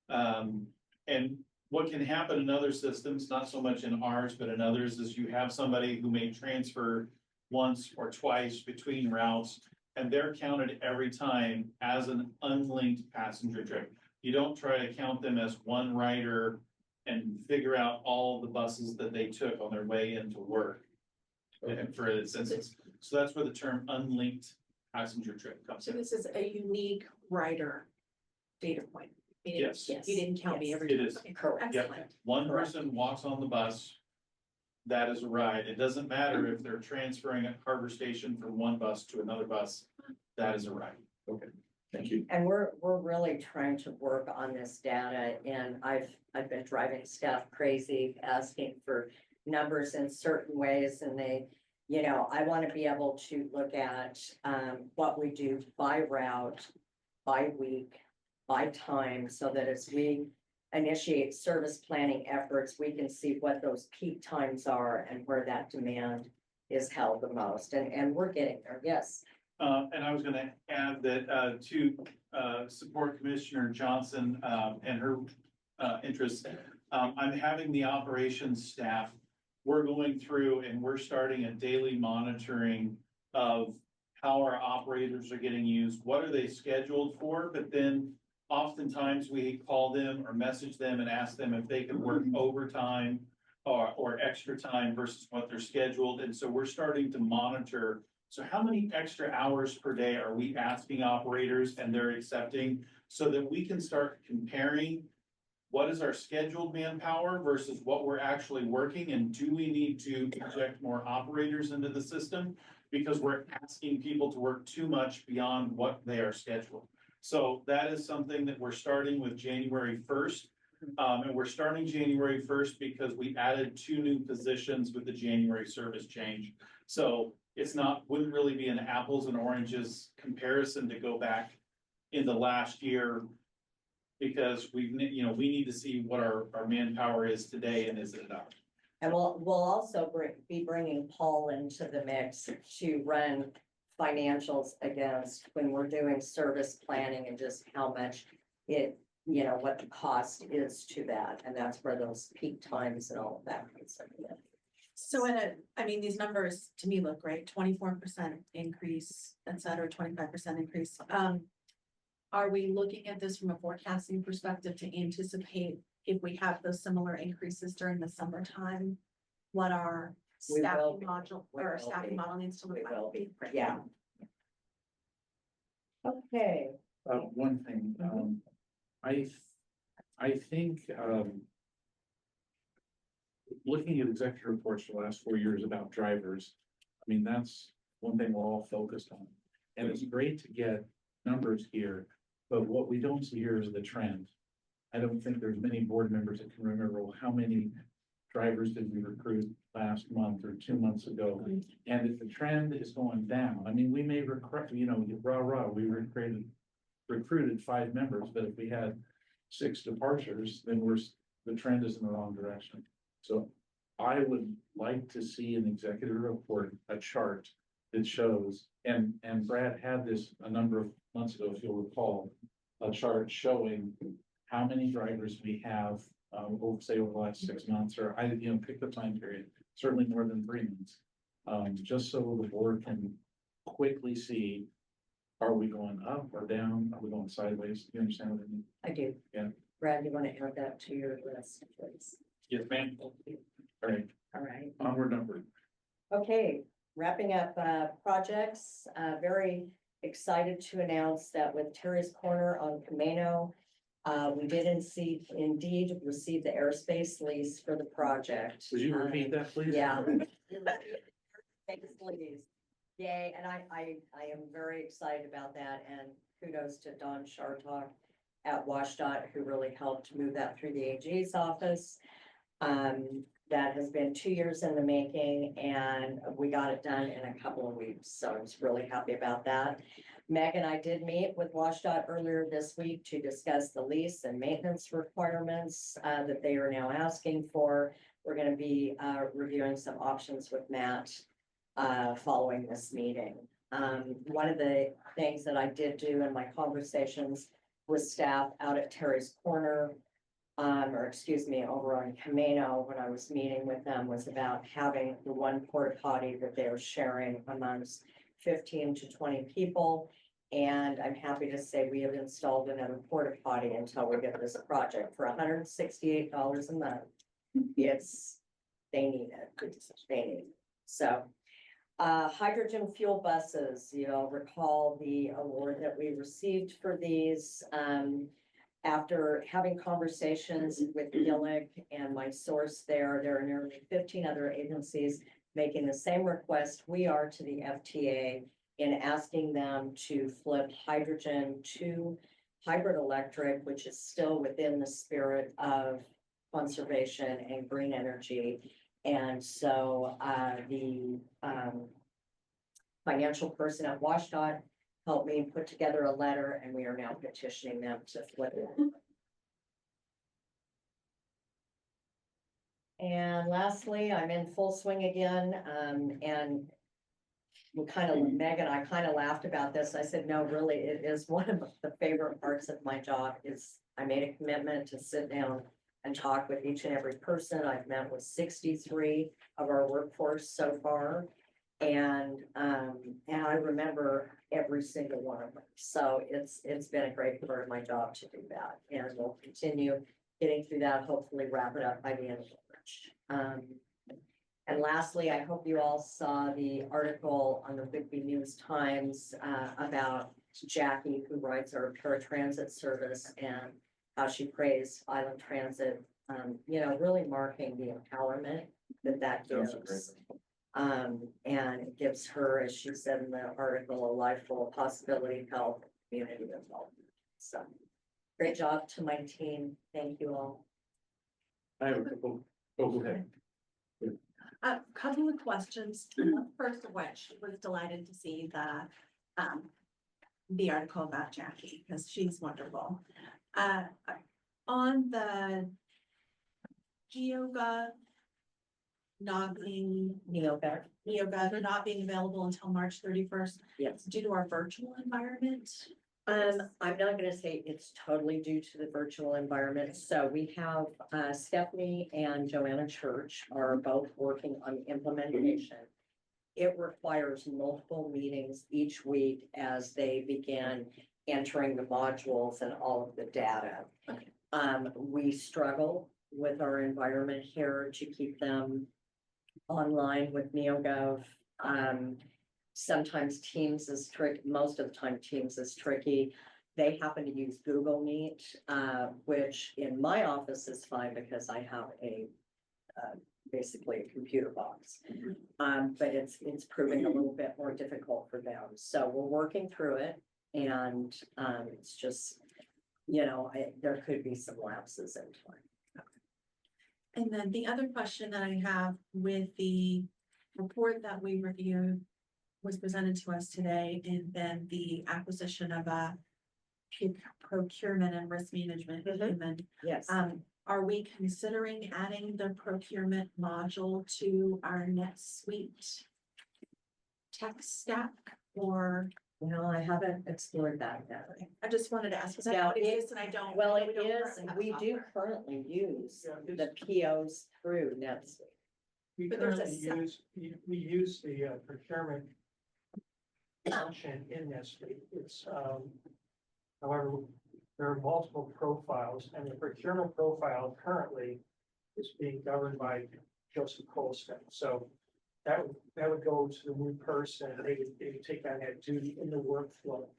And what can happen in other systems, not so much in ours, but in others, is you have somebody who may transfer once or twice between routes, and they're counted every time as an unlinked passenger trip. You don't try to count them as one rider and figure out all the buses that they took on their way into work. And for instance, so that's where the term unlinked passenger trip comes So in. this is a unique rider data point. Meaning Yes. You didn't count me every It time. is. Okay, Correct. Yep, excellent. one person walks on the bus, that is a ride. It doesn't matter if they're transferring at Harbor Station from one bus to another bus, that is a ride. Okay, thank you. And we're really trying to work on this data, and I've been driving staff crazy, asking for numbers in certain ways, and they, I want to be able to look at what we do by route, by week, by time, so that as we initiate service planning efforts, we can see what those peak times are and where that demand is held the most. And we're getting there, yes. And I was gonna add that to support Commissioner Johnson and her interests, I'm having the operations staff we're going through and we're starting a daily monitoring of how our operators are getting used, what are they scheduled for, but then oftentimes we call them or message them and ask them if they can work overtime or extra time versus what they're scheduled. And so we're starting to monitor. So how many extra hours per day are we asking operators and they're accepting, so that we can start comparing what is our scheduled manpower versus what we're actually working, and do we need to inject more operators into the system because we're asking people to work too much beyond what they are scheduled. So that is something that we're starting with January 1st. And we're starting January 1st because we added 2 new positions with the January service change. So it's wouldn't really be an apples and oranges comparison to go back in the last year, because we need to see what our manpower is today and is it enough? And we'll also be bringing Paul into the mix to run financials against when we're doing service planning and just how much what the cost is to that. And that's where those peak times and all of that comes in. So these numbers to me look great, 24% increase, et cetera, 25% increase. Are we looking at this from a forecasting perspective to anticipate if we have those similar increases during the summertime? What our staffing model needs to look like? Yeah. Okay. One thing, I think, looking at executive reports for the last 4 years about drivers, that's one thing we're all focused on. And it's great to get numbers here, but what we don't see here is the trend. I don't think there's many board members that can remember, well, how many drivers did we recruit last month or 2 months ago? And if the trend is going down, we may recruit, we recruited 5 members, but if we had 6 departures, then the trend is in the wrong direction. So I would like to see an executive report, a chart that shows, and Brad had this a number of months ago, if you'll recall, a chart showing how many drivers we have, over the last 6 months, or pick the time period, certainly more than 3 months. Just so the board can quickly see, are we going up or down? Are we going sideways? Do you understand what I mean? I do. Yeah. Brad, you want to add that to your list, please? Yes, ma'am. All right, All right. onward, upward. Okay, wrapping up projects, very excited to announce that with Terry's Corner on Camino, we did indeed receive the airspace lease for the project. Would you repeat that, please? Yeah. Airspace lease. Yay, and I am very excited about that, and kudos to Don Shartok at WashDOT, who really helped move that through the AG's office. That has been 2 years in the making, and we got it done in a couple of weeks, so I was really happy about that. Meg and I did meet with WashDOT earlier this week to discuss the lease and maintenance requirements that they are now asking for. We're going to be reviewing some options with Matt following this meeting. One of the things that I did do in my conversations with staff out at Terry's Corner, over on Camino, when I was meeting with them, was about having the one porta potty that they were sharing amongst 15 to 20 people. And I'm happy to say we have installed another porta potty until we get this project for $168 a month. They need it. They need it. So hydrogen fuel buses, you'll recall the award that we received for these. After having conversations with Gillick and my source there are nearly 15 other agencies making the same request we are to the FTA in asking them to flip hydrogen to hybrid electric, which is still within the spirit of conservation and green energy. And so the financial person at WashDOT helped me put together a letter, and we are now petitioning them to flip it. And lastly, I'm in full swing again, and Meg and I kind of laughed about this. I said, no, really, it is one of the favorite parts of my job is I made a commitment to sit down and talk with each and every person. I've met with 63 of our workforce so far. And I remember every single one of them. So it's been a great part of my job to do that. And we'll continue getting through that, hopefully wrap it up by the end of March. And lastly, I hope you all saw the article on the Whitby News Times about Jackie, who rides our paratransit service, and how she praised Island Transit, you know, really marking the empowerment that gives. And it gives her, as she said in the article, a life full of possibility, health, community involvement. So great job to my team. Thank you all. I have a couple, oh, go ahead. A couple of questions. First of which, was delighted to see the article about Jackie, because she's wonderful. On the GeoGov not being NeoGov not being available until March 31st. Yes. Due to our virtual environment. I'm not gonna say it's totally due to the virtual environment. So we have Stephanie and Joanna Church are both working on implementation. It requires multiple meetings each week as they begin entering the modules and all of the data. We struggle with our environment here to keep them online with NeoGov. Sometimes Teams is tricky, most of the time Teams is tricky. They happen to use Google Meet, which in my office is fine because I have a basically a computer box. But it's proving a little bit more difficult for them. So we're working through it, and it's just, you know, there could be some lapses in time. And then the other question that I have with the report that we reviewed was presented to us today, and then the acquisition of a procurement and risk management human. Yes. Are we considering adding the procurement module to our NetSuite tech stack, or? No, I haven't explored that yet. I just wanted to ask, because I know it is, and I don't. Well, I it know is, currently have we do software. currently use the POs through NetSuite. We But there's a currently we use the procurement function in NetSuite. It's, however, there are multiple profiles, and the procurement profile currently is being governed by Joseph Colston. So that would go to the new person, and they would take on that duty in the workflow.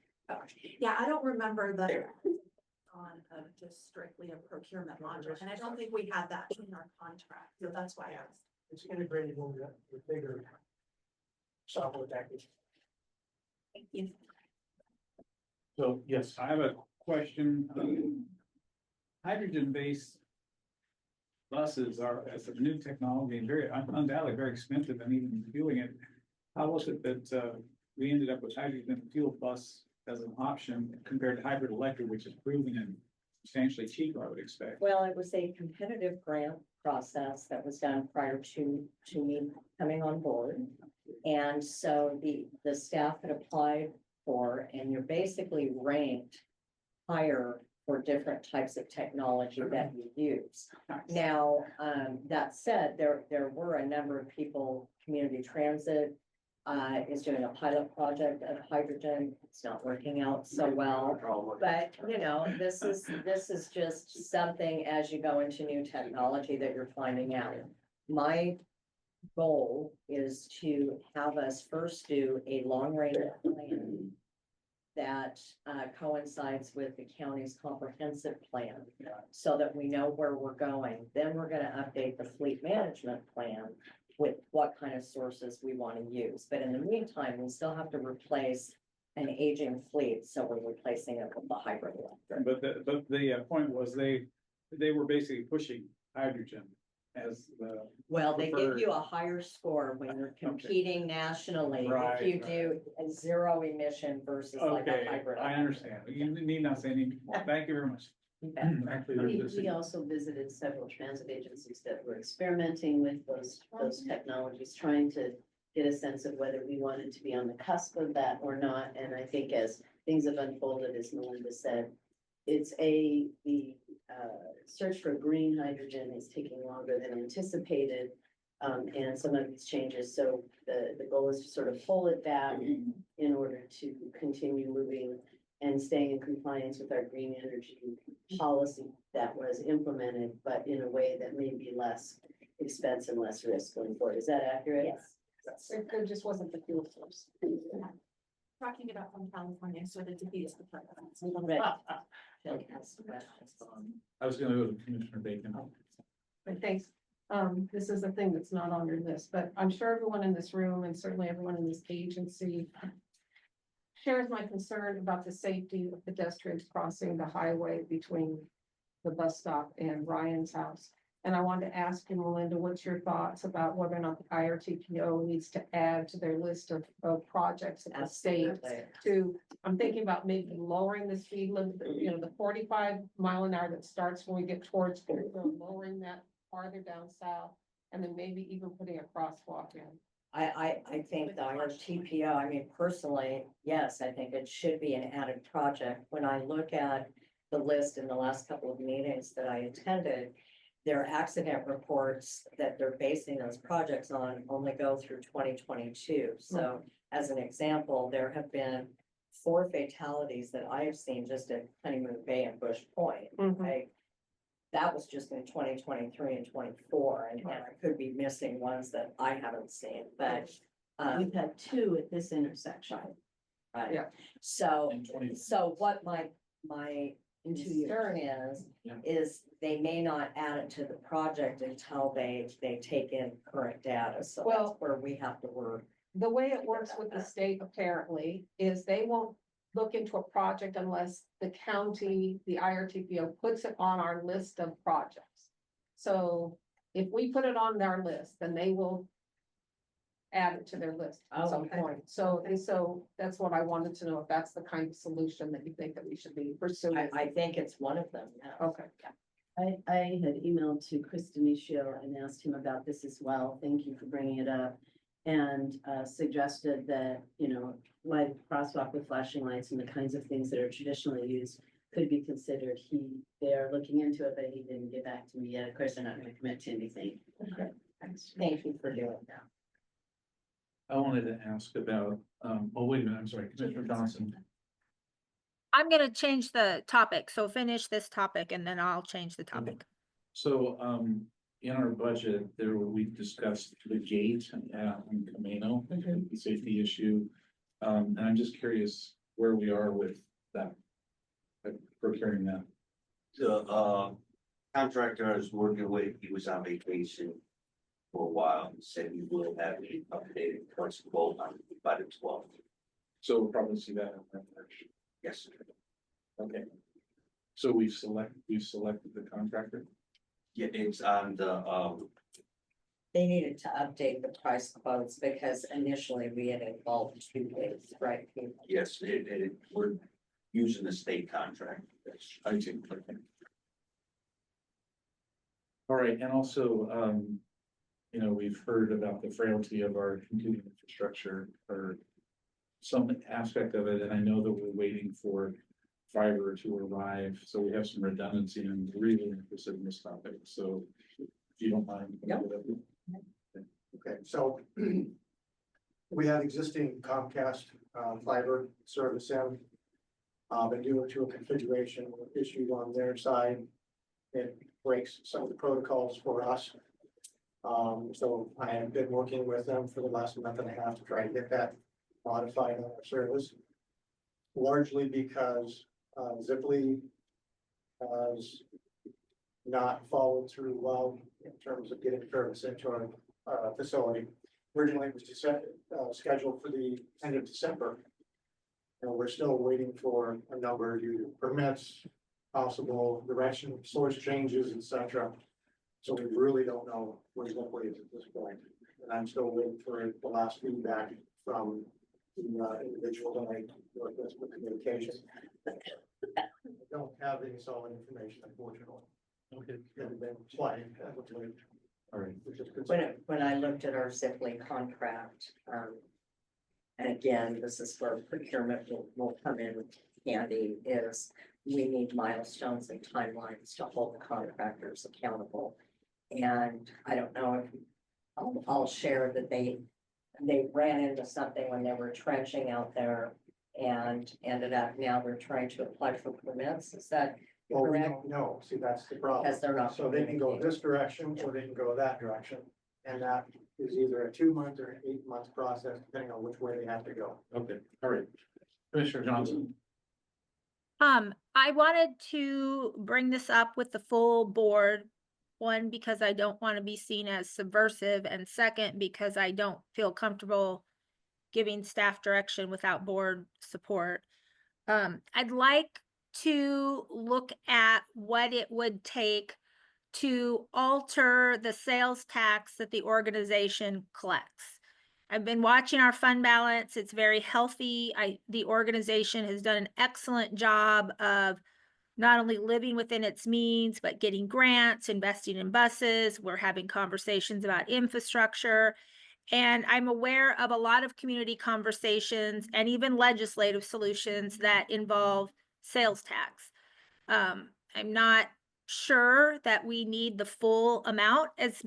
Yeah, I don't remember the on just strictly a procurement module, and I don't think we had that in our contract, so that's why I asked. It's integrated into the bigger software package. Thank you. So, yes, I have a question. Hydrogen-based buses are, as a new technology, very undoubtedly very expensive, and even fueling it. How was it that we ended up with hydrogen fuel bus as an option compared to hybrid electric, which is proven and substantially cheaper, I would expect? Well, it was a competitive grant process that was done prior to me coming on board. And so the staff had applied for, and you're basically ranked higher for different types of technology that you use. Now, that said, there were a number of people, Community Transit is doing a pilot project of hydrogen. It's not working out so well, but you know, this is just something as you go into new technology that you're finding out. My goal is to have us first do a long range plan that coincides with the county's comprehensive plan, so that we know where we're going. Then we're going to update the fleet management plan with what kind of sources we want to use. But in the meantime, we still have to replace an aging fleet, so we're replacing it with the hybrid electric. But the point was they were basically pushing hydrogen as the. Well, they give preferred. you a higher score when you're competing nationally. Right, If you do a zero emission versus like Okay, a hybrid. I understand. You need not say any more. Thank you very much. Actually, We also visited several transit agencies that were experimenting with those technologies, trying to get a sense of whether we wanted to be on the cusp of that or not. And I think as things have unfolded, as Melinda said, it's the search for green hydrogen is taking longer than anticipated. And some of these changes, so the goal is to sort of pull it back in order to continue moving and staying in compliance with our green energy policy that was implemented, but in a way that may be less expense and less risk going forward. Is that accurate? Yes. It just wasn't the fuel source. Talking about from California, so that defeats the purpose. Right. Phil has some questions. I was gonna go to Commissioner Bacon. But thanks. This is a thing that's not on your list, but I'm sure everyone in this room and certainly everyone in this agency shares my concern about the safety of pedestrians crossing the highway between the bus stop and Ryan's house. And I wanted to ask you, Melinda, what's your thoughts about whether or not the IRTPO needs to add to their list of projects at the state to, I'm thinking about maybe lowering the speed limit, you know, the 45 mph that starts when we get towards, lowering that farther down south, and then maybe even putting a crosswalk in. I think the IRTPO, I mean, personally, yes, I think it should be an added project. When I look at the list in the last couple of meetings that I attended, their accident reports that they're basing those projects on only go through 2022. So as an example, there have been 4 fatalities that I have seen just at Honeymoon Bay and Bush Point. Okay. That was just in 2023 and 24, and I could be missing ones that I haven't seen, but We've had 2 at this intersection. right. Yeah. So, In 20 so what my In 2 years. concern Yeah. is they may not add it to the project until they take in current data, so Well- that's where we have to work. The way it works with the state apparently is they won't look into a project unless the county, the IRTPO puts it on our list of projects. So if we put it on their list, then they will add it to their list at Oh, some okay. point. So that's what I wanted to know, if that's the kind of solution that you think that we should be pursuing. I think it's one of them, yeah. Okay. I had emailed to Chris Denicio and asked him about this as well. Thank you for bringing it up. And suggested that, you know, like crosswalk with flashing lights and the kinds of things that are traditionally used could be considered. They are looking into it, but he didn't get back to me yet. Of course, they're not gonna commit to anything. Okay. Thank you for doing that. I wanted to ask about, oh, wait a minute, I'm sorry, Commissioner Johnson. I'm gonna change the topic, so finish this topic and then I'll change the topic. So, in our budget, we discussed the gate on Camino, the safety issue. And I'm just curious where we are with that, procuring that. The contractor I was working with, he was on vacation for a while. He said he will have me updated once the vote on by the 12th. So we'll probably see that in March. Yes. Okay. So we've selected the contractor? Yeah, it's on the, They needed to update the price quotes because initially we had involved 2 days, right? yes, we're using the state contract. Yes. I see, okay. All right, and also, you know, we've heard about the frailty of our computing infrastructure or some aspect of it, and I know that we're waiting for fiber to arrive, so we have some redundancy, and I'm really interested in this topic, so if you don't mind. Okay, so we have existing Comcast fiber service in. And due to a configuration issue on their side, it breaks some of the protocols for us. So I have been working with them for the last month and a half to try to get that modified on our service. Largely because Ziply has not followed through well in terms of getting service into our facility. Originally, it was scheduled for the end of December. And we're still waiting for a number of permits, possible direction, source changes, etc. So we really don't know where Ziply is at this point. And I'm still waiting for the last feedback from the individual that I work with communication. I don't have any solid information, unfortunately. Okay. Haven't been playing, All right. When I looked at our Ziply contract, and again, this is where procurement will come in handy, is we need milestones and timelines to hold the contractors accountable. And I don't know if, I'll share that they ran into something when they were trenching out there and ended up, now they're trying to apply for permits. Is that Well, we correct? don't know. See, that's the problem. Because they're not So they can go communicating. this direction or they can go that direction. And that is either a 2-month or an 8-month process, depending on which way they have to go. Okay, all right. Commissioner Johnson. I wanted to bring this up with the full board. One, because I don't want to be seen as subversive, and second, because I don't feel comfortable giving staff direction without board support. I'd like to look at what it would take to alter the sales tax that the organization collects. I've been watching our fund balance. It's very healthy. The organization has done an excellent job of not only living within its means, but getting grants, investing in buses. We're having conversations about infrastructure. And I'm aware of a lot of community conversations and even legislative solutions that involve sales tax. I'm not sure that we need the full amount as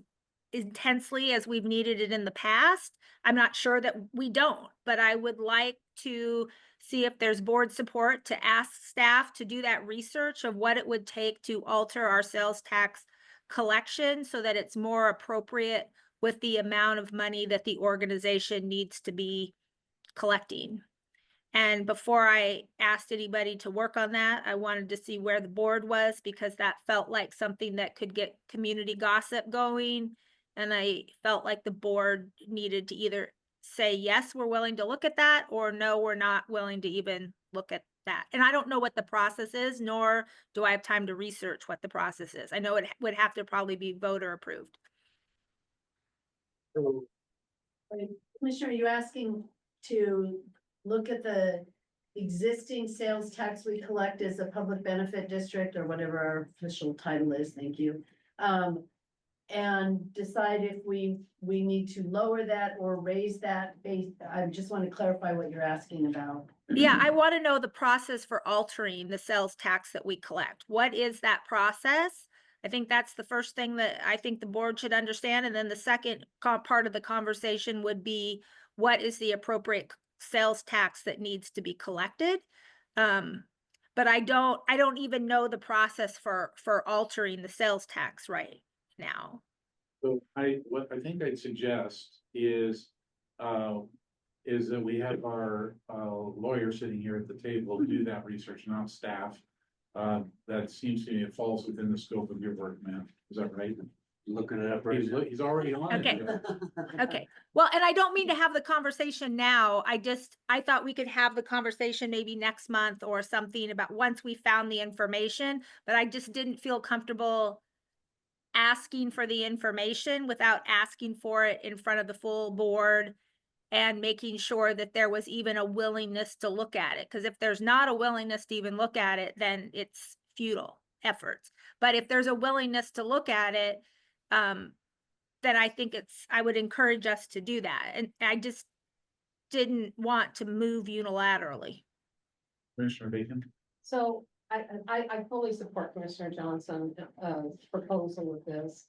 intensely as we've needed it in the past. I'm not sure that we don't, but I would like to see if there's board support to ask staff to do that research of what it would take to alter our sales tax collection so that it's more appropriate with the amount of money that the organization needs to be collecting. And before I asked anybody to work on that, I wanted to see where the board was, because that felt like something that could get community gossip going. And I felt like the board needed to either say, yes, we're willing to look at that, or no, we're not willing to even look at that. And I don't know what the process is, nor do I have time to research what the process is. I know it would have to probably be voter approved. Commissioner, are you asking to look at the existing sales tax we collect as a public benefit district, or whatever our official title is, thank you. And decide if we need to lower that or raise that base? I just want to clarify what you're asking about. Yeah, I want to know the process for altering the sales tax that we collect. What is that process? I think that's the first thing that I think the board should understand. And then the second part of the conversation would be, what is the appropriate sales tax that needs to be collected? But I don't even know the process for altering the sales tax right now. So what I think I'd suggest is that we have our lawyer sitting here at the table do that research, not staff. That seems to me it falls within the scope of your work, man. Is that right? Looking it up right now. He's already on Okay. it. Okay. Well, and I don't mean to have the conversation now. I thought we could have the conversation maybe next month or something about once we found the information, but I just didn't feel comfortable asking for the information without asking for it in front of the full board and making sure that there was even a willingness to look at it. Because if there's not a willingness to even look at it, then it's futile efforts. But if there's a willingness to look at it, then I think I would encourage us to do that. And I just didn't want to move unilaterally. Commissioner Bacon. So I fully support Commissioner Johnson's proposal with this.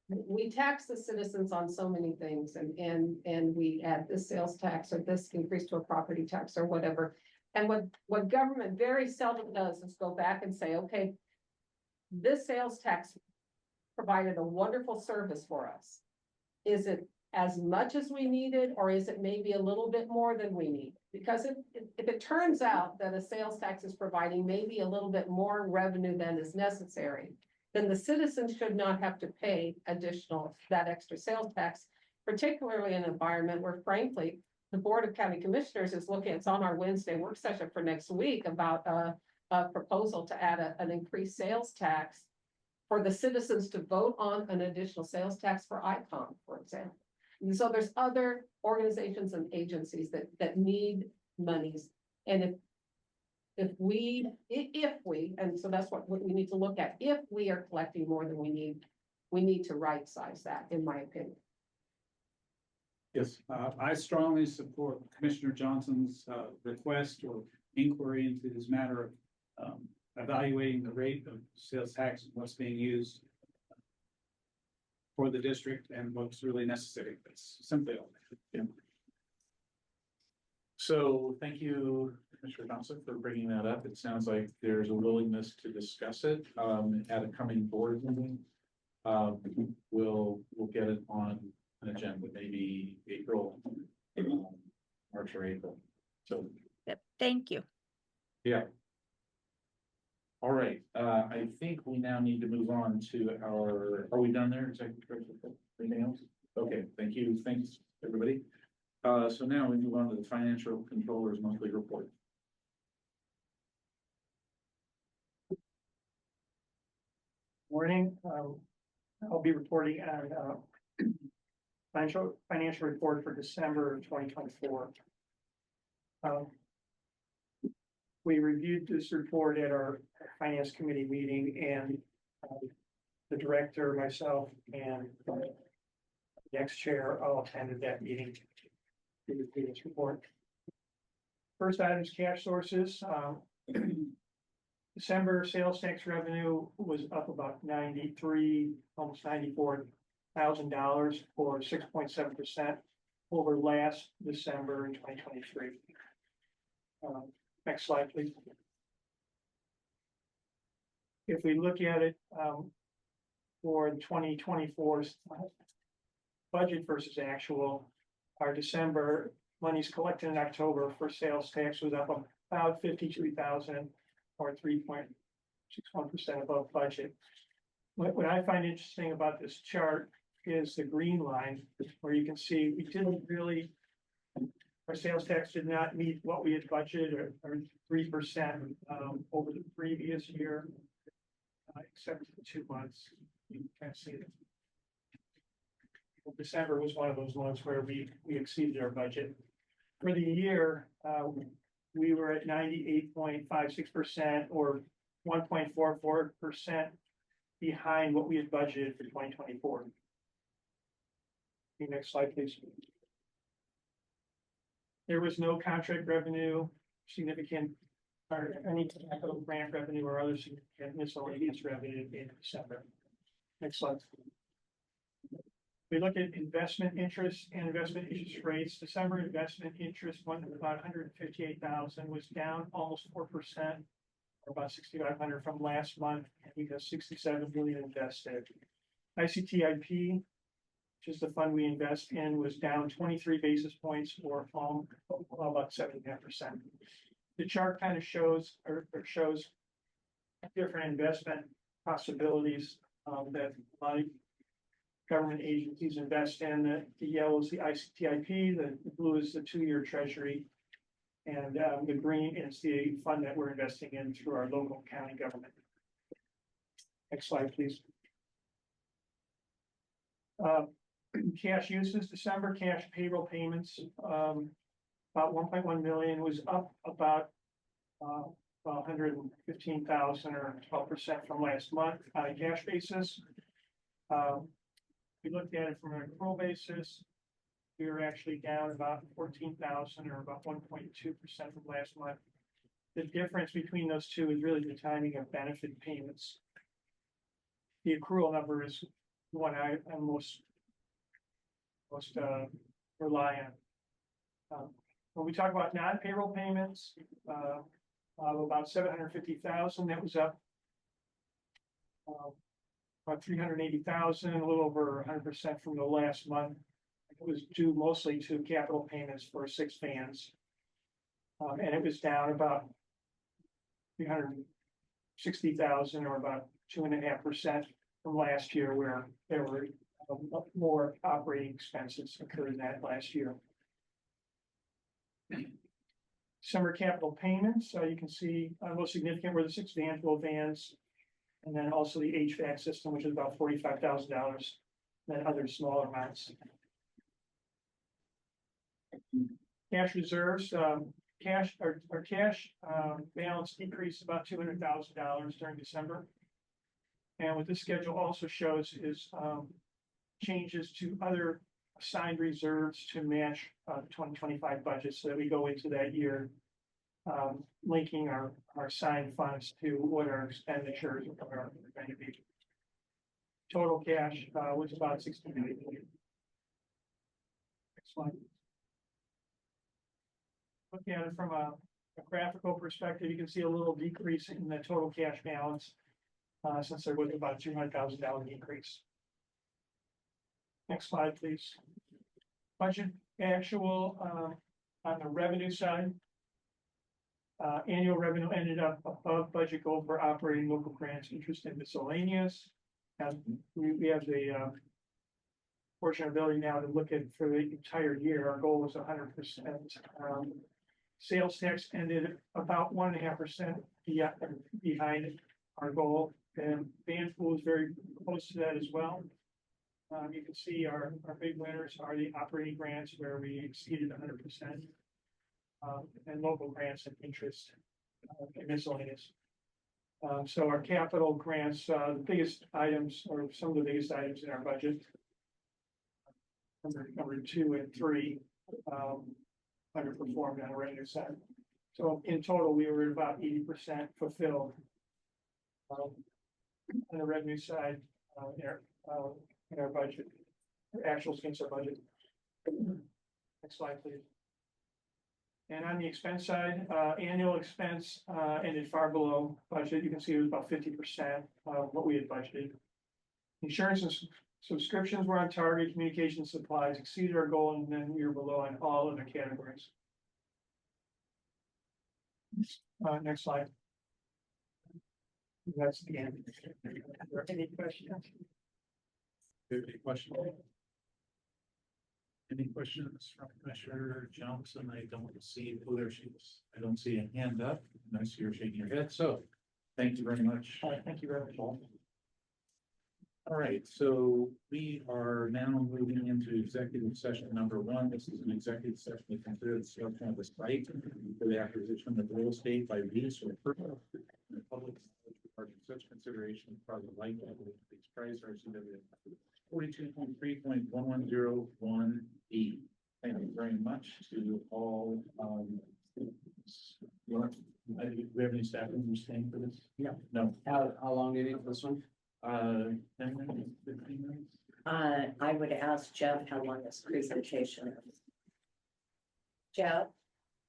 We tax the citizens on so many things, and we add this sales tax or this increase to a property tax or whatever. And what government very seldom does is go back and say, okay, this sales tax provided a wonderful service for us. Is it as much as we needed, or is it maybe a little bit more than we need? Because if it turns out that a sales tax is providing maybe a little bit more revenue than is necessary, then the citizens should not have to pay that extra sales tax, particularly in an environment where, frankly, the Board of County Commissioners is looking, it's on our Wednesday work session for next week about a proposal to add an increased sales tax for the citizens to vote on an additional sales tax for ICOM, for example. And so there's other organizations and agencies that need monies. And if we, and so that's what we need to look at, if we are collecting more than we need to right size that, in my opinion. Yes, I strongly support Commissioner Johnson's request or inquiry into this matter of evaluating the rate of sales tax and what's being used for the district and what's really necessary. That's simply all. Yeah. So thank you, Mr. Johnson, for bringing that up. It sounds like there's a willingness to discuss it at a coming board meeting. We'll get it on an agenda, maybe April, March or April. So, Yep, thank you. yeah. All right, I think we now need to move on to are we done there? Anything else? Okay, thank you. Thanks, everybody. So now we move on to the financial controller's monthly report. Morning, I'll be reporting on financial report for December of 2024. We reviewed this report at our finance committee meeting, and the director, myself, and the next chair all attended that meeting to review this report. First item is cash sources. December sales tax revenue was up about almost $94,000 or 6.7% over last December in 2023. Next slide, please. If we look at it for 2024's budget versus actual, our December monies collected in October for sales tax was up about $53,000 or 3.61% above budget. What I find interesting about this chart is the green line, where you can see we didn't really, our sales tax did not meet what we had budgeted, or 3% over the previous year, except for 2 months. You can kind of see it. Well, December was one of those months where we exceeded our budget. For the year, we were at 98.56% or 1.44% behind what we had budgeted for 2024. The next slide, please. There was no contract revenue, significant, or any capital grant revenue or other significant miscellaneous revenue in December. Next slide. We look at investment interest and investment interest rates. December investment interest went to about $158,000, was down almost 4%, or about $6,500 from last month, and we have $67 million invested. ICTIP, which is the fund we invest in, was down 23 basis points, or about 7.5%. The chart kind of shows different investment possibilities that money government agencies invest in. The yellow is the ICTIP, the blue is the 2-year treasury, and the green is the fund that we're investing in through our local county government. Next slide, please. Cash uses, December cash payroll payments, about 1.1 million, was up about 115,000 or 12% from last month on a cash basis. We looked at it from an accrual basis. We were actually down about 14,000 or about 1.2% from last month. The difference between those two is really the timing of benefit payments. The accrual number is the one I'm most rely on. When we talk about non-payroll payments, of about 750,000, that was up about 380,000, a little over 100% from the last month. It was due mostly to capital payments for 6 vans. And it was down about 360,000 or about 2.5% from last year, where there were more operating expenses occurred in that last year. Summer capital payments, you can see most significant were the 6 Vanville vans, and then also the HVAC system, which is about $45,000, then other smaller amounts. Cash reserves, our cash balance decreased about $200,000 during December. And what this schedule also shows is changes to other assigned reserves to match the 2025 budget, so that we go into that year linking our signed funds to what our expenditures are going to be. Total cash, was about 69 million. Next slide. Looking at it from a graphical perspective, you can see a little decrease in the total cash balance, since there was about $200,000 decrease. Next slide, please. Budget actual, on the revenue side. Annual revenue ended up above budget goal for operating local grants, interest and miscellaneous. And we have the fortunate ability now to look at for the entire year. Our goal was 100%. Sales tax ended about 1.5% behind our goal, and band pool is very close to that as well. You can see our big winners are the operating grants where we exceeded 100%, and local grants and interest and miscellaneous. So our capital grants, the biggest items, or some of the biggest items in our budget, number 2 and 3, underperformed on the revenue side. So in total, we were about 80% fulfilled on the revenue side in our budget, actuals against our budget. Next slide, please. And on the expense side, annual expense ended far below budget. You can see it was about 50% of what we had budgeted. Insurance and subscriptions were on target. Communication supplies exceeded our goal, and then we were below on all other categories. Next slide. That's the end. Any questions? Any questions? Any questions from Commissioner Johnson? I don't see who there she is. I don't see a hand up. I see you're shaking your head. So thank you very much. Thank you very much. All right, so we are now moving into executive session number 1. This is an executive session to consider the selection of the site for the acquisition of real estate by lease or purchase in the public regarding such consideration of private light these price RCW 42.3.1101B. Thank you very much to all. Do we have any staff members staying for this? Yeah. No. How long do you need for this one? 10 minutes, 15 minutes. I would ask Jeff how long this presentation is. Jeff?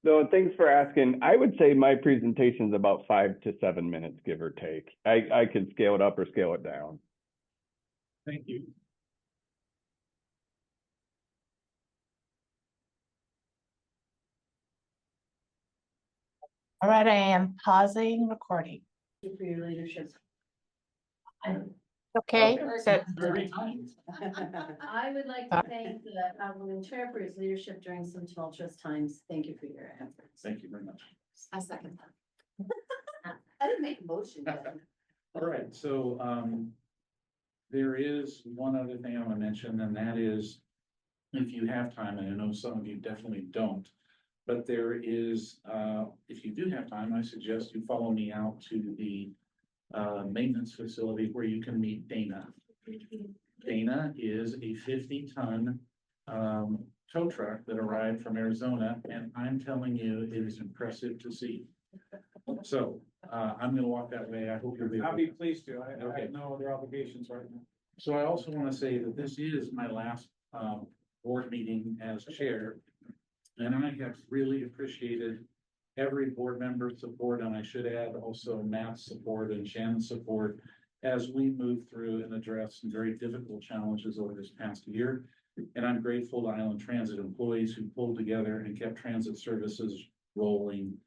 So thanks for asking. I would say my presentation is about 5 to 7 minutes, give or take. I can scale it up or scale it down. Thank you. All right, I am pausing recording. Thank you for your leadership. Okay, so I would like to thank the Alderman Chair for his leadership during some tumultuous times. Thank you for your efforts. Thank you very much. I second that. I didn't make a motion yet. All right, so there is one other thing I want to mention, and that is if you have time, and I know some of you definitely don't, but there is, if you do have time, I suggest you follow me out to the maintenance facility where you can meet Dana. Dana is a 50-ton tow truck that arrived from Arizona, and I'm telling you, it is impressive to see. So I'm going to walk that way. I hope you'll be. I'll be pleased to. I Okay. have no other obligations right now. So I also want to say that this is my last board meeting as chair. And I have really appreciated every board member's support, and I should add also Matt's support and Shannon's support as we move through and address some very difficult challenges over this past year. And I'm grateful to Island Transit employees who pulled together and kept transit services rolling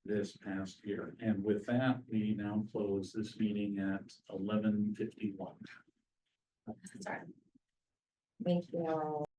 this past year. And with that, we now close this meeting at 11:51. Sorry. Thank you.